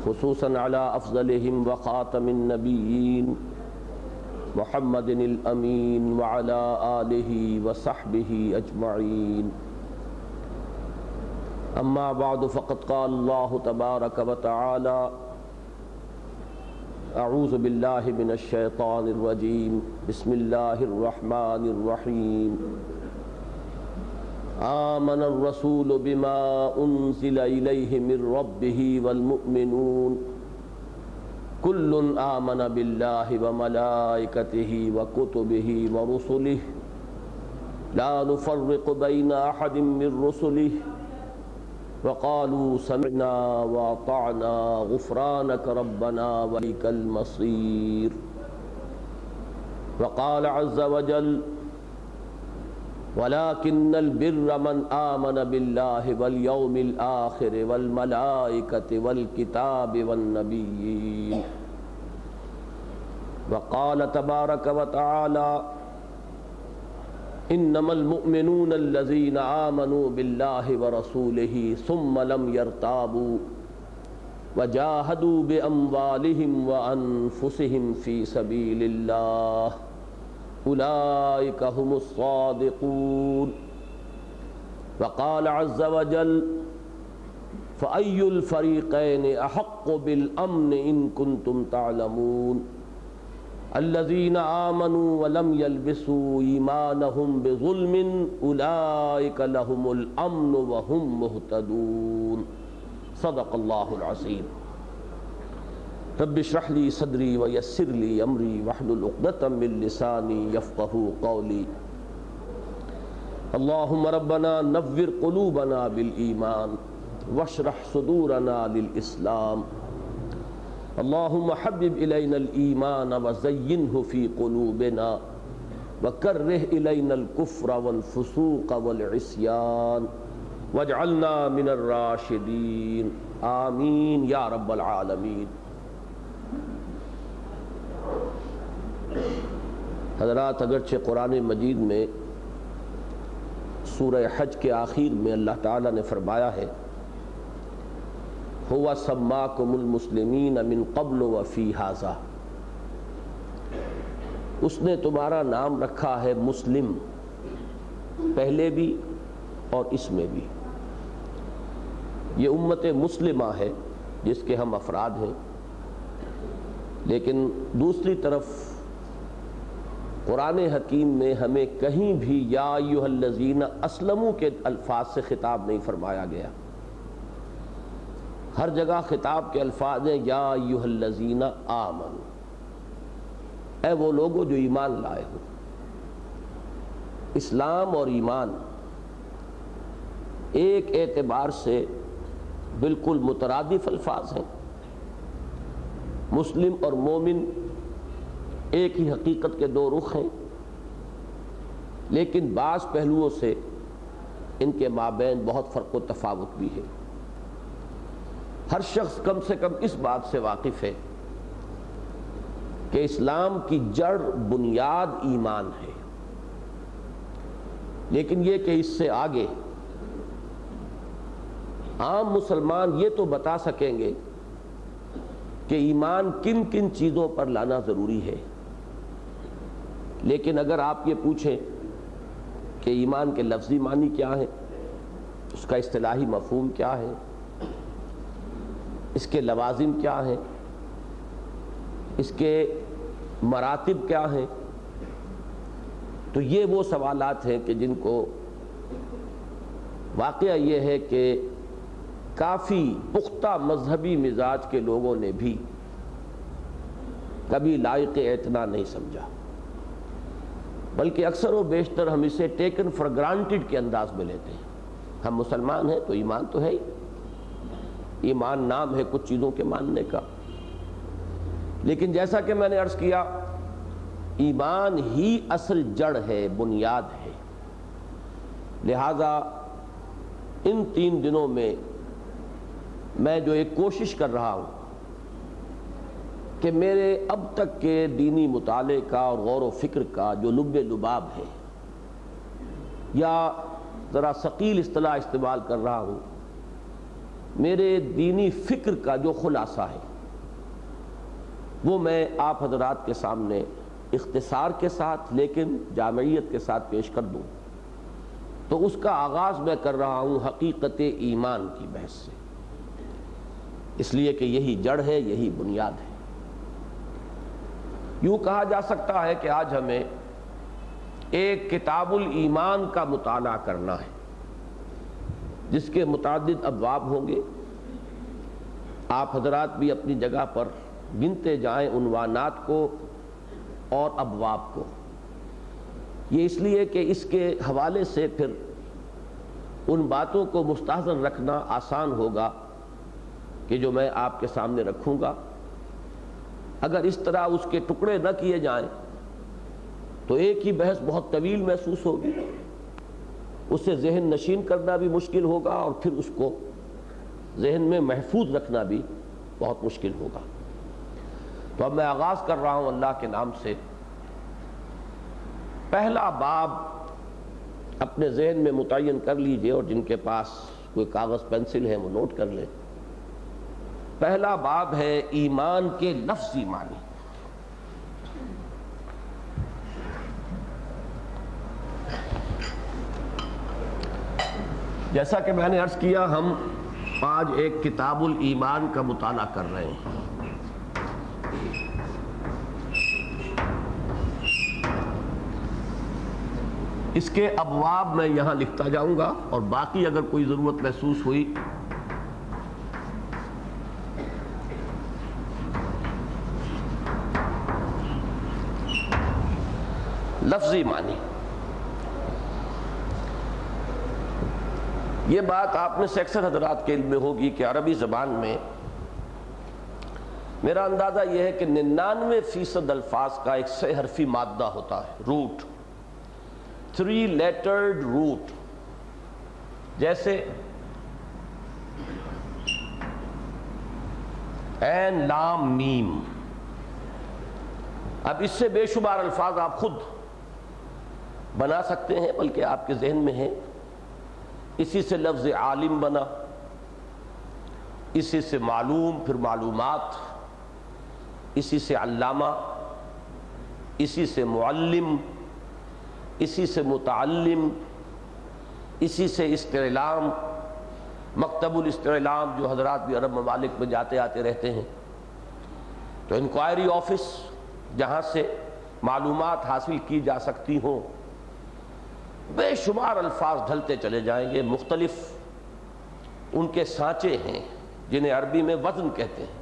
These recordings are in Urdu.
خصوصاً على افضلهم وخاتم النبیین محمد الامین وعلى آلہ وصحبہ اجمعین. اما بعد فقد قال اللہ تبارک وتعالی اعوذ باللہ من الشیطان الرجیم بسم اللہ الرحمن الرحیم. آمن الرسول بما انزل الیہ من ربہ والمؤمنون کل آمن باللہ وملائکتہ وکتبہ ورسلہ لا نفرق بین احد من رسلہ وقالوا سمعنا واطعنا غفرانک ربنا وإلیک المصیر. وقال عز وجل ولكن البر من آمن بالله واليوم الآخر والملائكة والكتاب والنبيين. وقال تبارك وتعالى إنما المؤمنون الذين آمنوا بالله ورسوله ثم لم يرتابوا وجاهدوا بأموالهم وأنفسهم في سبيل الله اولئک هم الصادقون. وقال عز وجل فأي الفريقين أحق بالأمن إن كنتم تعلمون الذين آمنوا ولم يلبسوا إيمانهم بظلم أولئك لهم الأمن وهم مهتدون. صدق الله العظيم. رب اشرح لي صدري ويسر لي امري واحلل عقدة من لساني يفقهوا قولي. اللهم ربنا نور قلوبنا بالإيمان واشرح صدورنا للإسلام. اللهم حبب إلينا الإيمان وزينه في قلوبنا وكره إلينا الكفر والفسوق والعصيان واجعلنا من الراشدين آمين يا رب العالمين. حضرات، اگرچہ قرآن مجید میں سورہ حج کے آخر میں اللہ تعالیٰ نے فرمایا ہے هو سماکم المسلمین من قبل وفی ھذا، اس نے تمہارا نام رکھا ہے مسلم، پہلے بھی اور اس میں بھی. یہ امت مسلمہ ہے جس کے ہم افراد ہیں، لیکن دوسری طرف قرآن حکیم میں ہمیں کہیں بھی یا ایھا الذین اسلموا کے الفاظ سے خطاب نہیں فرمایا گیا. ہر جگہ خطاب کے الفاظ ہیں یا ایھا الذین آمنوا، اے وہ لوگوں جو ایمان لائے ہو. اسلام اور ایمان ایک اعتبار سے بالکل مترادف الفاظ ہیں. مسلم اور مومن ایک ہی حقیقت کے دو رخ ہیں، لیکن بعض پہلوؤں سے ان کے مابین بہت فرق و تفاوت بھی ہے. ہر شخص کم سے کم اس بات سے واقف ہے کہ اسلام کی جڑ بنیاد ایمان ہے، لیکن یہ کہ اس سے آگے عام مسلمان یہ تو بتا سکیں گے کہ ایمان کن کن چیزوں پر لانا ضروری ہے. لیکن اگر آپ یہ پوچھیں کہ ایمان کے لفظی معنی کیا ہے، اس کا اصطلاحی مفہوم کیا ہے، اس کے لوازم کیا ہیں، اس کے مراتب کیا ہیں، تو یہ وہ سوالات ہیں کہ جن کو واقعہ یہ ہے کہ کافی پختہ مذہبی مزاج کے لوگوں نے بھی کبھی لائق اعتنا نہیں سمجھا، بلکہ اکثر و بیشتر ہم اسے ٹیکن فار گرانٹڈ کے انداز میں لیتے ہیں. ہم مسلمان ہیں تو ایمان تو ہے ہی، ایمان نام ہے کچھ چیزوں کے ماننے کا. لیکن جیسا کہ میں نے عرض کیا، ایمان ہی اصل جڑ ہے، بنیاد ہے. لہذا ان 3 دنوں میں میں جو ایک کوشش کر رہا ہوں کہ میرے اب تک کے دینی مطالعے کا اور غور و فکر کا جو لب لباب ہے، یا ذرا ثقیل اصطلاح استعمال کر رہا ہوں، میرے دینی فکر کا جو خلاصہ ہے وہ میں آپ حضرات کے سامنے اختصار کے ساتھ لیکن جامعیت کے ساتھ پیش کر دوں تو اس کا آغاز میں کر رہا ہوں حقیقت ایمان کی بحث سے، اس لیے کہ یہی جڑ ہے، یہی بنیاد ہے۔ یوں کہا جا سکتا ہے کہ آج ہمیں ایک کتاب الایمان کا مطالعہ کرنا ہے جس کے متعدد ابواب ہوں گے۔ آپ حضرات بھی اپنی جگہ پر گنتے جائیں عنوانات کو اور ابواب کو، یہ اس لیے کہ اس کے حوالے سے پھر ان باتوں کو مستحضر رکھنا آسان ہوگا کہ جو میں آپ کے سامنے رکھوں گا۔ اگر اس طرح اس کے ٹکڑے نہ کیے جائیں تو ایک ہی بحث بہت طویل محسوس ہوگی، اسے ذہن نشین کرنا بھی مشکل ہوگا اور پھر اس کو ذہن میں محفوظ رکھنا بھی بہت مشکل ہوگا۔ تو اب میں آغاز کر رہا ہوں اللہ کے نام سے۔ پہلا باب اپنے ذہن میں متعین کر لیجئے، اور جن کے پاس کوئی کاغذ پینسل ہے وہ نوٹ کر لیں۔ پہلا باب ہے ایمان کے لفظی معنی۔ جیسا کہ میں نے عرض کیا، ہم آج ایک کتاب الایمان کا مطالعہ کر رہے ہیں۔ اس کے ابواب میں یہاں لکھتا جاؤں گا، اور باقی اگر کوئی ضرورت محسوس ہوئی لفظی معنی۔ یہ بات آپ میں سے اکثر حضرات کے علم میں ہوگی کہ عربی زبان میں میرا اندازہ یہ ہے کہ 99% الفاظ کا ایک 6 حرفی مادہ ہوتا ہے، روٹ، 3 لیٹرڈ روٹ، جیسے عین لام میم۔ اب اس سے بے شمار الفاظ آپ خود بنا سکتے ہیں، بلکہ آپ کے ذہن میں ہیں۔ اسی سے لفظ عالم بنا، اسی سے معلوم، پھر معلومات، اسی سے علامہ، اسی سے معلم، اسی سے متعلم، اسی سے استعلام، مکتب الاستعلام جو حضرات بھی عرب ممالک میں جاتے آتے رہتے ہیں، تو انکوائری آفس جہاں سے معلومات حاصل کی جا سکتی ہوں۔ بے شمار الفاظ ڈھلتے چلے جائیں گے، مختلف ان کے سانچے ہیں جنہیں عربی میں وزن کہتے ہیں،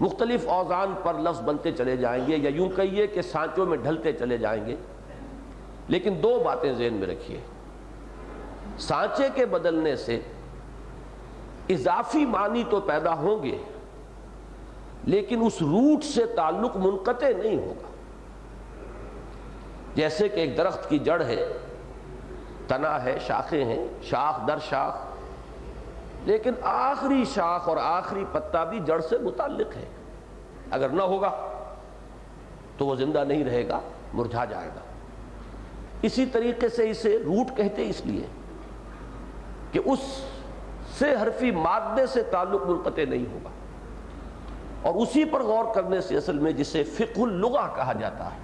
مختلف اوزان پر لفظ بنتے چلے جائیں گے، یا یوں کہیے کہ سانچوں میں ڈھلتے چلے جائیں گے۔ لیکن 2 باتیں ذہن میں رکھیے، سانچے کے بدلنے سے اضافی معنی تو پیدا ہوں گے، لیکن اس روٹ سے تعلق منقطع نہیں ہوگا۔ جیسے کہ ایک درخت کی جڑ ہے، تنا ہے، شاخیں ہیں، شاخ در شاخ، لیکن آخری شاخ اور آخری پتا بھی جڑ سے متعلق ہے۔ اگر نہ ہوگا تو وہ زندہ نہیں رہے گا، مرجھا جائے گا۔ اسی طریقے سے اسے روٹ کہتے اس لیے کہ اس سے حرفی مادے سے تعلق منقطع نہیں ہوگا، اور اسی پر غور کرنے سے اصل میں جسے فقہ اللغہ کہا جاتا ہے،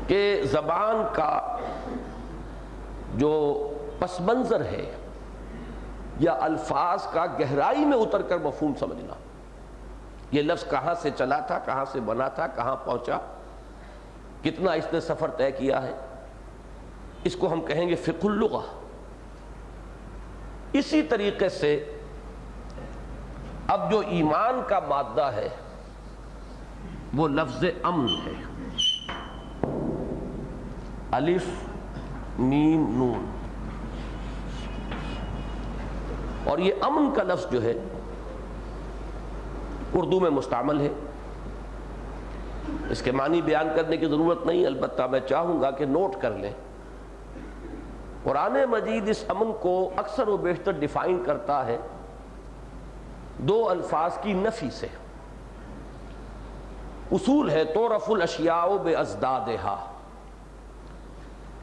کہ زبان کا جو پس منظر ہے یا الفاظ کا گہرائی میں اتر کر مفہوم سمجھنا، یہ لفظ کہاں سے چلا تھا، کہاں سے بنا تھا، کہاں پہنچا، کتنا اس نے سفر طے کیا ہے، اس کو ہم کہیں گے فقہ اللغہ۔ اسی طریقے سے اب جو ایمان کا مادہ ہے وہ لفظ امن ہے، الف میم نون، اور یہ امن کا لفظ جو ہے اردو میں مستعمل ہے۔ اس کے معنی بیان کرنے کی ضرورت نہیں، البتہ میں چاہوں گا کہ نوٹ کر لیں۔ قرآن مجید اس امن کو اکثر و بیشتر ڈیفائن کرتا ہے 2 الفاظ کی نفی سے۔ اصول ہے تعرف الاشیاء بازدادہا،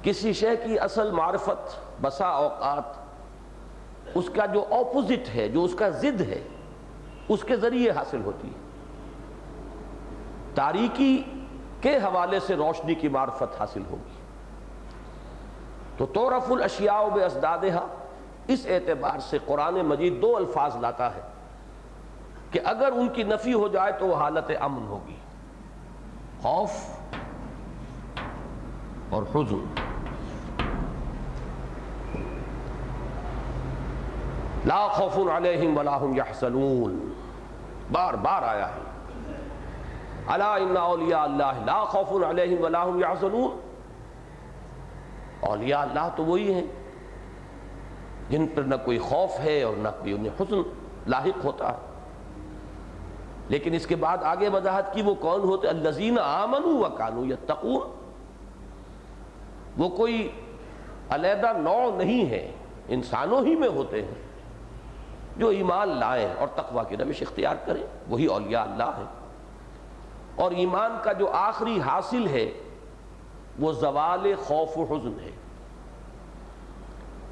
کسی شے کی اصل معرفت بسا اوقات اس کا جو اپوزٹ ہے، جو اس کا ضد ہے، اس کے ذریعے حاصل ہوتی ہے۔ تاریکی کے حوالے سے روشنی کی معرفت حاصل ہوگی۔ تو تعرف الاشیاء بازدادہا، اس اعتبار سے قرآن مجید دو الفاظ لاتا ہے کہ اگر ان کی نفی ہو جائے تو وہ حالت امن ہوگی، خوف اور حزن۔ لا خوف علیہم ولا هم یحزنون، بار بار آیا ہے، الا ان اولیاء اللہ لا خوف علیہم ولا هم یحزنون۔ اولیاء اللہ تو وہی ہیں جن پر نہ کوئی خوف ہے اور نہ کوئی انہیں حزن لاحق ہوتا ہے۔ لیکن اس کے بعد آگے وضاحت کی وہ کون ہوتے؟ الذین آمنوا وکانوا یتقون، وہ کوئی علیحدہ نوع نہیں ہے، انسانوں ہی میں ہوتے ہیں جو ایمان لائیں اور تقوی کی روش اختیار کریں، وہی اولیاء اللہ ہیں۔ اور ایمان کا جو آخری حاصل ہے وہ زوال خوف و حزن ہے۔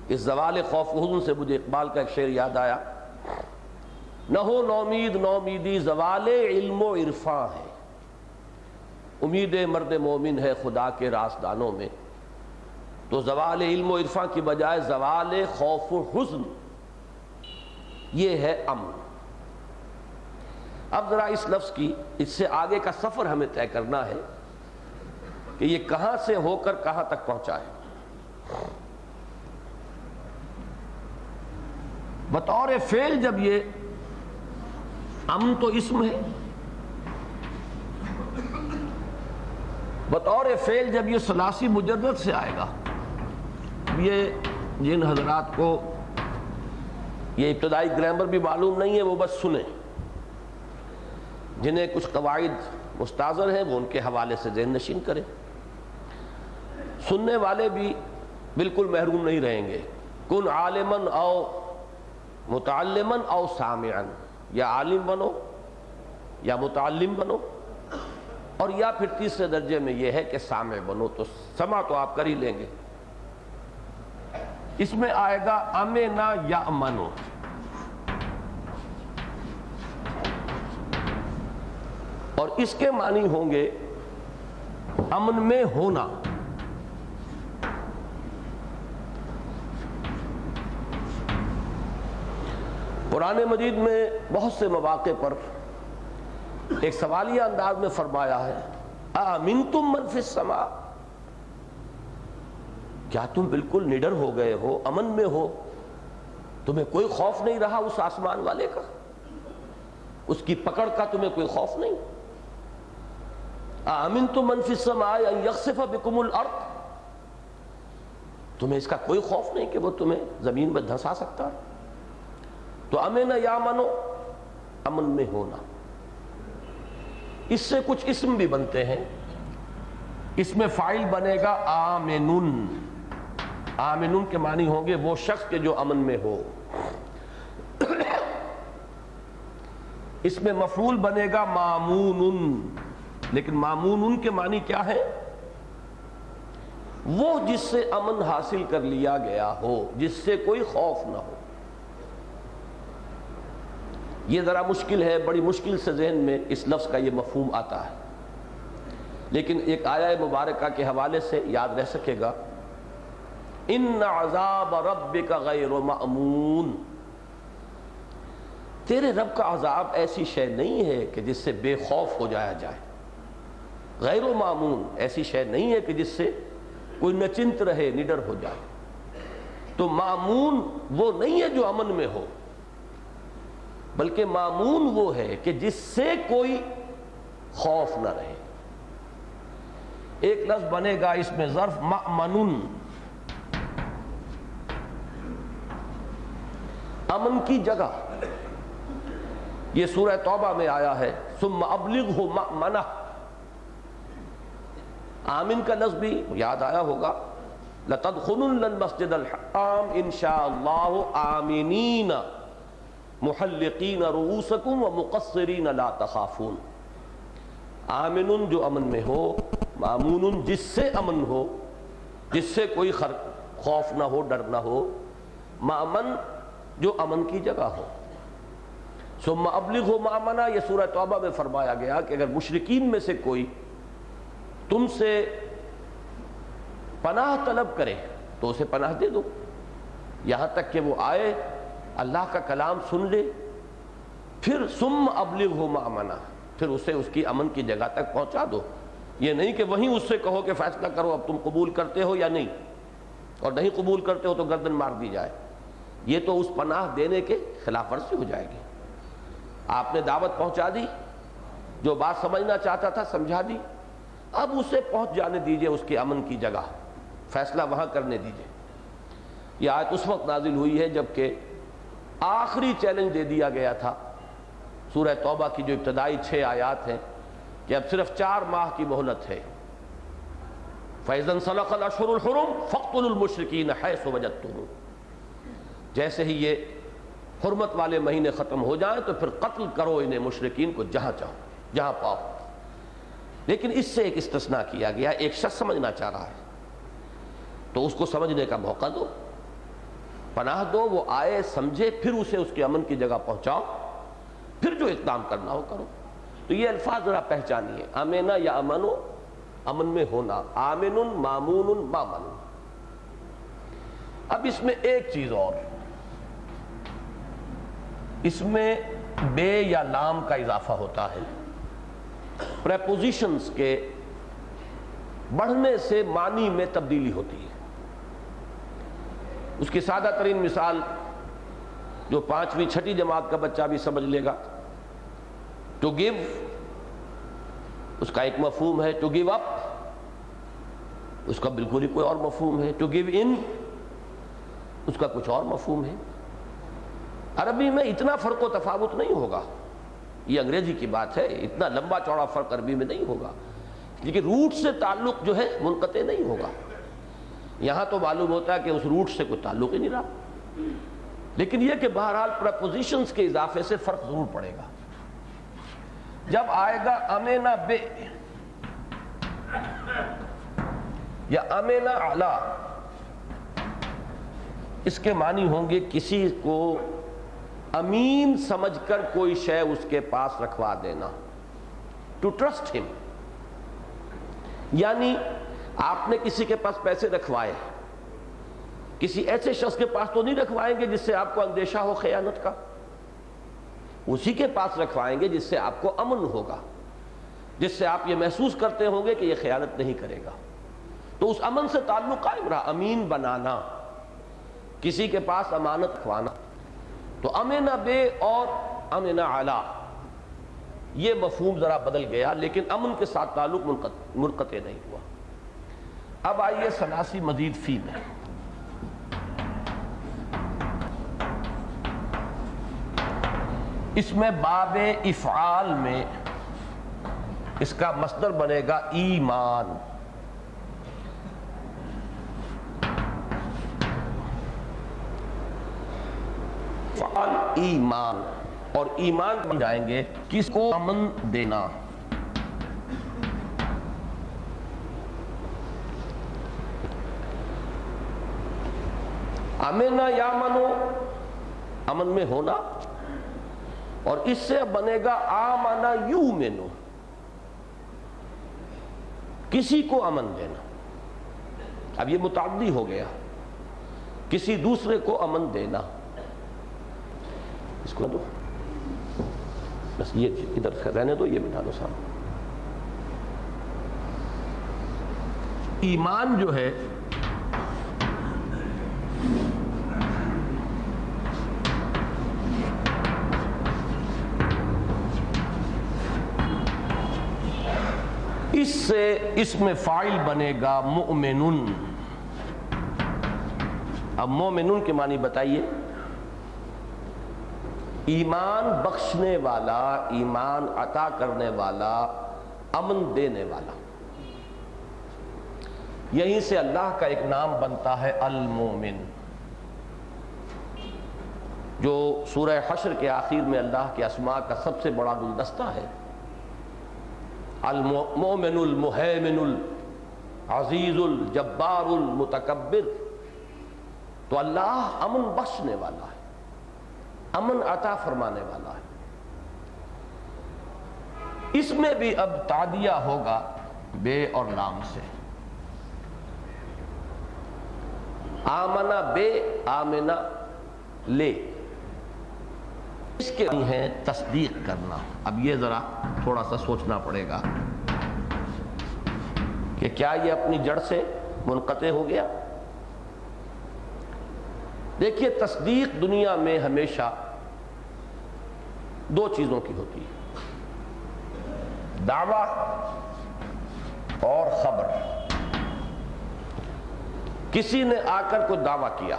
اس زوال خوف و حزن سے مجھے اقبال کا ایک شعر یاد آیا، نہ ہو نومید نومیدی زوال علم و عرفاں ہے، امید مرد مومن ہے خدا کے رازدانوں میں۔ تو زوال علم و عرفاں کی بجائے زوال خوف و حزن، یہ ہے امن۔ اب ذرا اس لفظ کی، اس سے آگے کا سفر ہمیں طے کرنا ہے کہ یہ کہاں سے ہو کر کہاں تک پہنچا ہے۔ بطور فعل جب یہ امن تو اسم ہے، بطور فعل جب یہ ثلاثی مجرد سے آئے گا، یہ جن حضرات کو یہ ابتدائی گرامر بھی معلوم نہیں ہے وہ بس سنیں، جنہیں کچھ قواعد مستحضر ہیں وہ ان کے حوالے سے ذہن نشین کریں، سننے والے بھی بالکل محروم نہیں رہیں گے۔ کن عالمن او متعلمن او سامعن، یا عالم بنو یا متعلم بنو، اور یا پھر تیسرے درجے میں یہ ہے کہ سامع بنو، تو سمع تو آپ کر ہی لیں گے۔ اس میں آئے گا امنا یا امنو، اور اس کے معنی ہوں گے امن میں ہونا۔ قرآن مجید میں بہت سے مواقع پر ایک سوالیہ انداز میں فرمایا ہے، آمنتم من فی السماء، کیا تم بالکل نڈر ہو گئے ہو، امن میں ہو، تمہیں کوئی خوف نہیں رہا اس آسمان والے کا، اس کی پکڑ کا تمہیں کوئی خوف نہیں؟ آمنتم من فی السماء ان یخسف بکم الارض، تمہیں اس کا کوئی خوف نہیں کہ وہ تمہیں زمین میں دھسا سکتا ہے؟ تو امن یا منو، امن میں ہونا۔ اس سے کچھ اسم بھی بنتے ہیں، اس میں فاعل بنے گا آمنن، آمنن کے معنی ہوں گے وہ شخص کے جو امن میں ہو۔ اس میں مفعول بنے گا مامونن، لیکن مامونن کے معنی کیا ہے؟ وہ جس سے امن حاصل کر لیا گیا ہو، جس سے کوئی خوف نہ ہو۔ یہ ذرا مشکل ہے، بڑی مشکل سے ذہن میں اس لفظ کا یہ مفہوم آتا ہے، لیکن ایک آیہ مبارکہ کے حوالے سے یاد رہ سکے گا، ان عذاب ربک غیر مأمون، تیرے رب کا عذاب ایسی شے نہیں ہے کہ جس سے بے خوف ہو جایا جائے، غیر مأمون ایسی شے نہیں ہے کہ جس سے کوئی نچنت رہے، نڈر ہو جائے۔ تو مأمون وہ نہیں ہے جو امن میں ہو، بلکہ مامون وہ ہے کہ جس سے کوئی خوف نہ رہے۔ ایک لفظ بنے گا اس میں ظرف مأمنن، امن کی جگہ، یہ سورہ توبہ میں آیا ہے، ثم ابلغہ مأمنہ، آمن کا لفظ بھی یاد آیا ہوگا، لَتَدْخُلُنَّ الْمَسْجِدَ الْحَرَامَ إِنْ شَاءَ اللَّهُ آمِنِينَ محلقین رؤوسکم ومقصرین لا تخافون۔ آمنن جو امن میں ہو، مامونن جس سے امن ہو، جس سے کوئی خوف نہ ہو، ڈر نہ ہو، مأمن جو امن کی جگہ ہو۔ ثم ابلغوا مأمنا، یہ سورہ توبہ میں فرمایا گیا کہ اگر مشرکین میں سے کوئی تم سے پناہ طلب کرے تو اسے پناہ دے دو، یہاں تک کہ وہ آئے، اللہ کا کلام سن لے، پھر ثم ابلغوا مأمنا، پھر اسے اس کی امن کی جگہ تک پہنچا دو۔ یہ نہیں کہ وہیں اس سے کہو کہ فیصلہ کرو اب تم قبول کرتے ہو یا نہیں، اور نہیں قبول کرتے ہو تو گردن مار دی جائے، یہ تو اس پناہ دینے کے خلاف ورزی ہو جائے گی۔ آپ نے دعوت پہنچا دی، جو بات سمجھنا چاہتا تھا سمجھا دی، اب اسے پہنچ جانے دیجئے اس کی امن کی جگہ، فیصلہ وہاں کرنے دیجئے۔ یہ آیت اس وقت نازل ہوئی ہے جبکہ آخری چیلنج دے دیا گیا تھا سورہ توبہ کی جو ابتدائی 6 آیات ہیں کہ اب صرف 4 ماہ کی مہلت ہے۔ فَإِذَا انْسَلَخَ الْأَشْهُرُ الْحُرُمُ فَاقْتُلُوا الْمُشْرِكِينَ حَيْثُ وَجَدتُّمُوهُمْ، جیسے ہی یہ حرمت والے مہینے ختم ہو جائیں تو پھر قتل کرو انہیں مشرکین کو جہاں چاہو، جہاں پاؤ۔ لیکن اس سے ایک استثناء کیا گیا، ایک شخص سمجھنا چاہ رہا ہے تو اس کو سمجھنے کا موقع دو، پناہ دو، وہ آئے سمجھے، پھر اسے اس کے امن کی جگہ پہنچاؤ، پھر جو اقدام کرنا ہو کرو۔ تو یہ الفاظ ذرا پہچانیے، آمینہ یا امنو، امن میں ہونا، آمن مامون مامن۔ اب اس میں ایک چیز اور، اس میں بے یا لام کا اضافہ ہوتا ہے، پریپوزیشنز کے بڑھنے سے معنی میں تبدیلی ہوتی ہے۔ اس کی سادہ ترین مثال جو 5ویں 6ٹھی جماعت کا بچہ بھی سمجھ لے گا، ٹو گیو، اس کا ایک مفہوم ہے، ٹو گیو اپ اس کا بالکل ہی کوئی اور مفہوم ہے، ٹو گیو ان اس کا کچھ اور مفہوم ہے۔ عربی میں اتنا فرق و تفاوت نہیں ہوگا، یہ انگریزی کی بات ہے، اتنا لمبا چوڑا فرق عربی میں نہیں ہوگا، لیکن روٹ سے تعلق جو ہے منقطع نہیں ہوگا۔ یہاں تو معلوم ہوتا ہے کہ اس روٹ سے کوئی تعلق ہی نہیں رہا، لیکن یہ کہ بہرحال پریپوزیشنز کے اضافے سے فرق ضرور پڑے گا۔ جب آئے گا امینا بے یا امینا علا، اس کے معنی ہوں گے کسی کو امین سمجھ کر کوئی شے اس کے پاس رکھوا دینا، ٹو ٹرسٹ ہم، یعنی آپ نے کسی کے پاس پیسے رکھوائے، کسی ایسے شخص کے پاس تو نہیں رکھوائیں گے جس سے آپ کو اندیشہ ہو خیانت کا، اسی کے پاس رکھوائیں گے جس سے آپ کو امن ہوگا، جس سے آپ یہ محسوس کرتے ہوں گے کہ یہ خیانت نہیں کرے گا، تو اس امن سے تعلق قائم رہا۔ امین بنانا، کسی کے پاس امانت رکھوانا، تو امینہ بے اور امینہ علا یہ مفہوم ذرا بدل گیا، لیکن امن کے ساتھ تعلق منقطع نہیں ہوا۔ اب آئیے ثلاثی مزید فی میں، اس میں باب افعال میں اس کا مصدر بنے گا ایمان۔ فعال ایمان، اور ایمان بن جائیں گے کس کو امن دینا۔ امنا یا منو، امن میں ہونا، اور اس سے بنے گا آمنا یومنو، کسی کو امن دینا۔ اب یہ متعدی ہو گیا، کسی دوسرے کو امن دینا۔ اس کو دو بس، یہ ادھر رہنے دو، یہ بٹھا دو سامنے۔ ایمان جو ہے اس سے اس میں فاعل بنے گا مؤمنن۔ اب مومنون کے معنی بتائیے۔ ایمان بخشنے والا، ایمان عطا کرنے والا، امن دینے والا۔ یہیں سے اللہ کا ایک نام بنتا ہے المومن، جو سورہ حشر کے آخر میں اللہ کے اسماء کا سب سے بڑا گلدستہ ہے۔ المومن المہیمن عزیز الجبار المتکبر، تو اللہ امن بخشنے والا ہے، امن عطا فرمانے والا ہے۔ اس میں بھی اب تعدیہ ہوگا بے اور لام سے، آمنا بے، آمنا لے، اس کے ہیں تصدیق کرنا۔ اب یہ ذرا تھوڑا سا سوچنا پڑے گا کہ کیا یہ اپنی جڑ سے منقطع ہو گیا؟ دیکھیے، تصدیق دنیا میں ہمیشہ دو چیزوں کی ہوتی ہے، دعویٰ اور خبر۔ کسی نے آ کر کوئی دعویٰ کیا،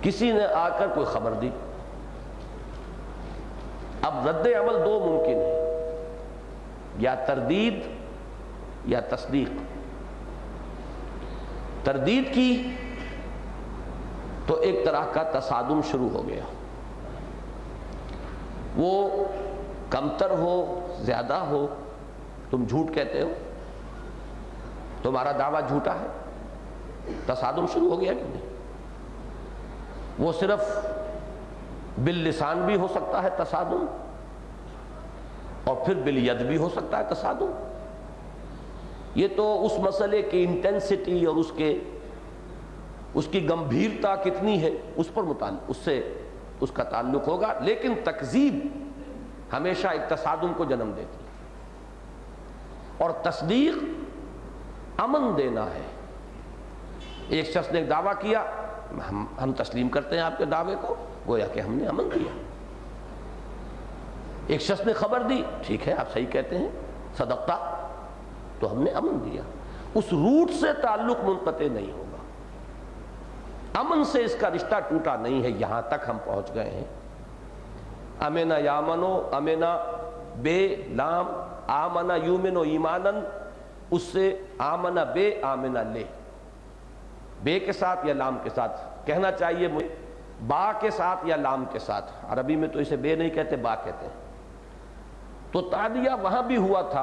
کسی نے آ کر کوئی خبر دی، اب رد عمل دو ممکن ہے، یا تردید یا تصدیق۔ تردید کی تو ایک طرح کا تصادم شروع ہو گیا، وہ کمتر ہو زیادہ ہو، تم جھوٹ کہتے ہو، تمہارا دعویٰ جھوٹا ہے، تصادم شروع ہو گیا کہ نہیں؟ وہ صرف باللسان بھی ہو سکتا ہے تصادم، اور پھر بالید بھی ہو سکتا ہے تصادم۔ یہ تو اس مسئلے کی انٹینسٹی اور اس کی گمبھیرتا کتنی ہے اس پر متعلق، اس سے اس کا تعلق ہوگا، لیکن تکذیب ہمیشہ ایک تصادم کو جنم دیتی ہے، اور تصدیق امن دینا ہے۔ ایک شخص نے ایک دعویٰ کیا، ہم تسلیم کرتے ہیں آپ کے دعوے کو، گویا کہ ہم نے امن دیا۔ ایک شخص نے خبر دی، ٹھیک ہے آپ صحیح کہتے ہیں، صدقتا، تو ہم نے امن دیا۔ اس روٹ سے تعلق منقطع نہیں ہوگا، امن سے اس کا رشتہ ٹوٹا نہیں ہے۔ یہاں تک ہم پہنچ گئے ہیں، امنا یامنو، امنا بے لام، آمنا یومنو ایمانن، اس سے آمنا بے، آمنا لے، بے کے ساتھ یا لام کے ساتھ کہنا چاہیے مجھے، با کے ساتھ یا لام کے ساتھ۔ عربی میں تو اسے بے نہیں کہتے، با کہتے ہیں۔ تو تعدیہ وہاں بھی ہوا تھا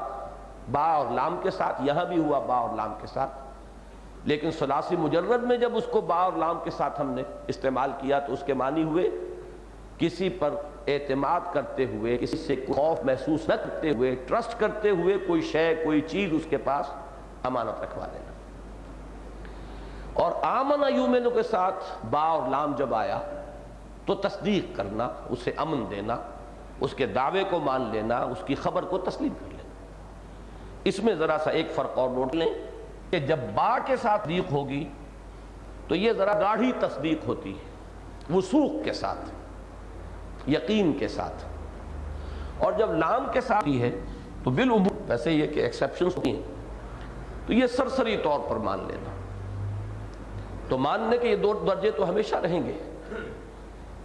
با اور لام کے ساتھ، یہاں بھی ہوا با اور لام کے ساتھ، لیکن ثلاثی مجرد میں جب اس کو با اور لام کے ساتھ ہم نے استعمال کیا تو اس کے معنی ہوئے کسی پر اعتماد کرتے ہوئے، کسی سے خوف محسوس نہ کرتے ہوئے، ٹرسٹ کرتے ہوئے کوئی شے، کوئی چیز اس کے پاس امانت رکھوا دینا۔ اور آمن یومنو کے ساتھ با اور لام جب آیا تو تصدیق کرنا، اسے امن دینا، اس کے دعوے کو مان لینا، اس کی خبر کو تسلیم کر لینا۔ اس میں ذرا سا ایک فرق اور نوٹ لیں کہ جب با کے ساتھ تصدیق ہوگی تو یہ ذرا گاڑھی تصدیق ہوتی ہے، وثوق کے ساتھ، یقین کے ساتھ، اور جب لام کے ساتھ ہی ہے تو بالعموم، ویسے یہ کہ ایکسیپشنز ہوتی ہیں، تو یہ سرسری طور پر مان لینا۔ تو ماننے کے یہ دو درجے تو ہمیشہ رہیں گے،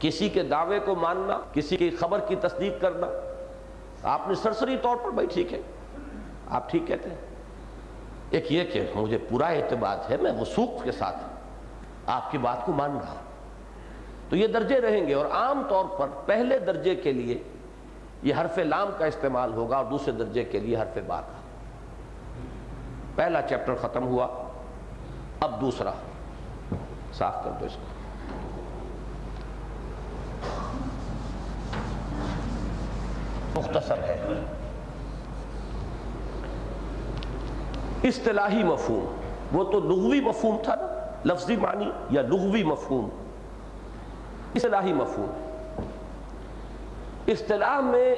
کسی کے دعوے کو ماننا، کسی کی خبر کی تصدیق کرنا۔ آپ نے سرسری طور پر بھائی ٹھیک ہے، آپ ٹھیک کہتے ہیں، ایک یہ کہ مجھے پورا اعتماد ہے، میں وثوق کے ساتھ آپ کی بات کو مان رہا ہوں، تو یہ درجے رہیں گے۔ اور عام طور پر پہلے درجے کے لیے یہ حرف لام کا استعمال ہوگا اور دوسرے درجے کے لیے حرف با کا۔ پہلا چیپٹر ختم ہوا، اب دوسرا، صاف کر دو اس کو۔ مختصر ہے، اصطلاحی مفہوم، وہ تو لغوی مفہوم تھا نا، لفظی معنی یا لغوی مفہوم، اصطلاحی مفہوم۔ اصطلاح میں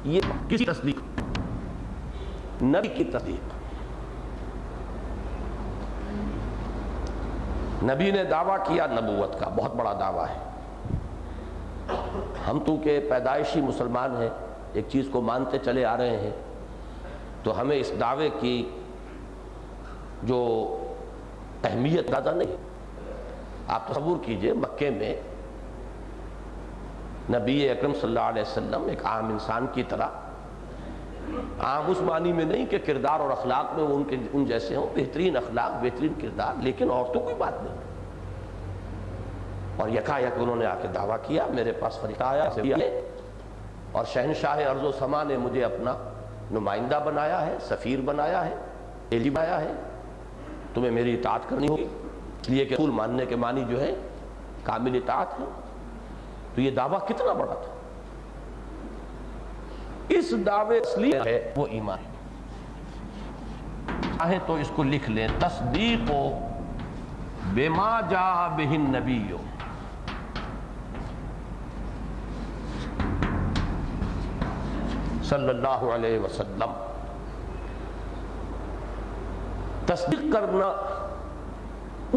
یہ کسی تصدیق، نبی کی تصدیق، نبی نے دعویٰ کیا نبوت کا، بہت بڑا دعویٰ ہے۔ ہم تو کہ پیدائشی مسلمان ہیں، ایک چیز کو مانتے چلے آ رہے ہیں، تو ہمیں اس دعوے کی جو اہمیت زیادہ نہیں۔ آپ تصور کیجئے مکے میں نبی اکرم صلی اللہ علیہ وسلم ایک عام انسان کی طرح، عام اس معنی میں نہیں کہ کردار اور اخلاق میں وہ ان جیسے ہوں، بہترین اخلاق، بہترین کردار، لیکن اور تو کوئی بات نہیں۔ اور یکایک انہوں نے آ کے دعویٰ کیا، میرے پاس فرشتہ آیا اور شہنشاہ ارض و سما نے مجھے اپنا نمائندہ بنایا ہے، سفیر بنایا ہے، ایلی بنایا ہے، تمہیں میری اطاعت کرنی ہوگی، اس لیے کہ رسول ماننے کے معنی جو ہے کامل اطاعت ہے۔ تو یہ دعویٰ کتنا بڑا تھا، اس دعوے اصلی ہے وہ ایمان ہے۔ چاہے تو اس کو لکھ لیں، تصدیق بما جاء بہ النبی صلی اللہ علیہ وسلم، تصدیق کرنا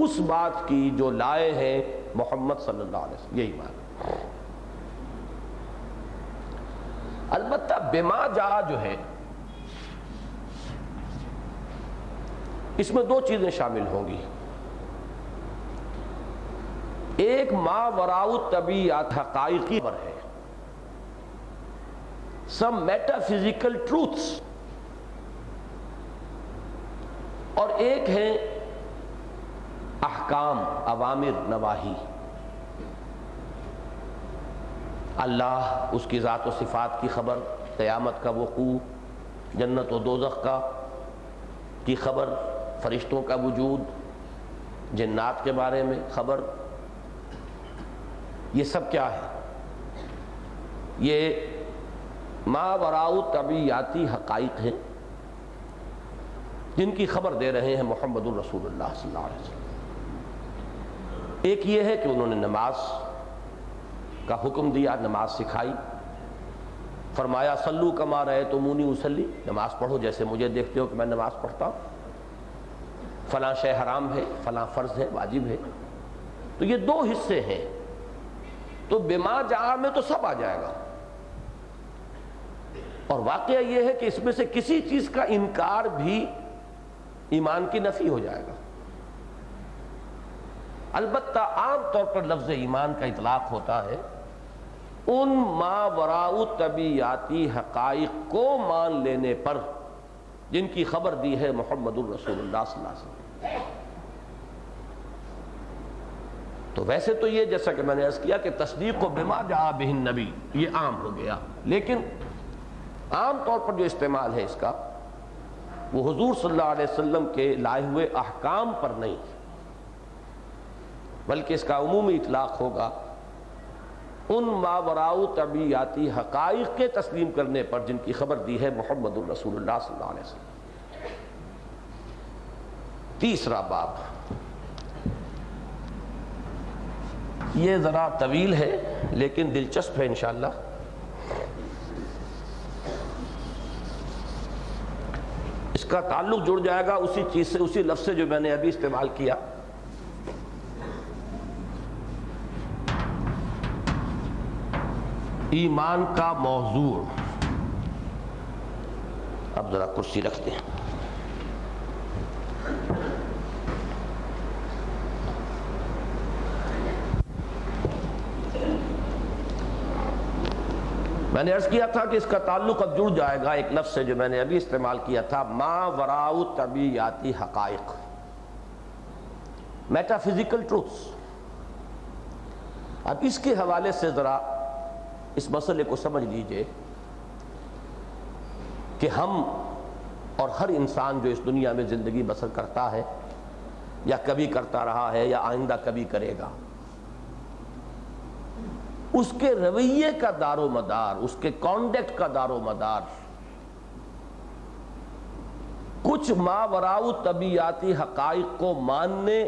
اس بات کی جو لائے ہیں محمد صلی اللہ علیہ وسلم، یہی بات۔ البتہ بما جاء جو ہے اس میں دو چیزیں شامل ہوں گی، ایک ما وراء الطبیعت حقائقی پر ہے، some metaphysical truths، اور ایک ہے احکام، اوامر، نواہی، اللہ، اس کی ذات و صفات کی خبر، قیامت کا وقوع، جنت و دوزخ کی خبر، فرشتوں کا وجود، جنات کے بارے میں خبر، یہ سب کیا ہے؟ یہ ما وراء طبیعاتی حقائق ہیں جن کی خبر دے رہے ہیں محمد الرسول اللہ صلی اللہ علیہ وسلم۔ ایک یہ ہے کہ انہوں نے نماز کا حکم دیا، نماز سکھائی، فرمایا صلو کما رأیتمونی اصلی، نماز پڑھو جیسے مجھے دیکھتے ہو کہ میں نماز پڑھتا ہوں، فلاں شے حرام ہے، فلاں فرض ہے، واجب ہے۔ تو یہ دو حصے ہیں، تو بما جاء میں تو سب آ جائے گا، اور واقعہ یہ ہے کہ اس میں سے کسی چیز کا انکار بھی ایمان کی نفی ہو جائے گا۔ البتہ عام طور پر لفظ ایمان کا اطلاق ہوتا ہے ان ما وراء طبیعاتی حقائق کو مان لینے پر جن کی خبر دی ہے محمد الرسول اللہ صلی اللہ علیہ وسلم۔ تو ویسے تو یہ جیسا کہ میں نے عرض کیا کہ تصدیق بما جاء بہ النبی یہ عام ہو گیا، لیکن عام طور پر جو استعمال ہے اس کا وہ حضور صلی اللہ علیہ وسلم کے لائے ہوئے احکام پر نہیں، بلکہ اس کا عمومی اطلاق ہوگا ان ما وراء طبیعاتی حقائق کے تسلیم کرنے پر جن کی خبر دی ہے محمد الرسول اللہ صلی اللہ علیہ وسلم۔ تیسرا باب، یہ ذرا طویل ہے لیکن دلچسپ ہے انشاءاللہ۔ اس کا تعلق جڑ جائے گا اسی چیز سے، اسی لفظ سے جو میں نے ابھی استعمال کیا، ایمان کا موضوع۔ اب ذرا کرسی رکھتے ہیں۔ میں نے عرض کیا تھا کہ اس کا تعلق اب جڑ جائے گا ایک لفظ سے جو میں نے ابھی استعمال کیا تھا، ما وراء طبیعاتی حقائق، میٹافزیکل ٹروتھس۔ اب اس کے حوالے سے ذرا اس مسئلے کو سمجھ لیجئے کہ ہم اور ہر انسان جو اس دنیا میں زندگی بسر کرتا ہے یا کبھی کرتا رہا ہے یا آئندہ کبھی کرے گا، اس کے رویے کا دار و مدار، اس کے کانڈکٹ کا دار و مدار کچھ ما وراء طبیعاتی حقائق کو ماننے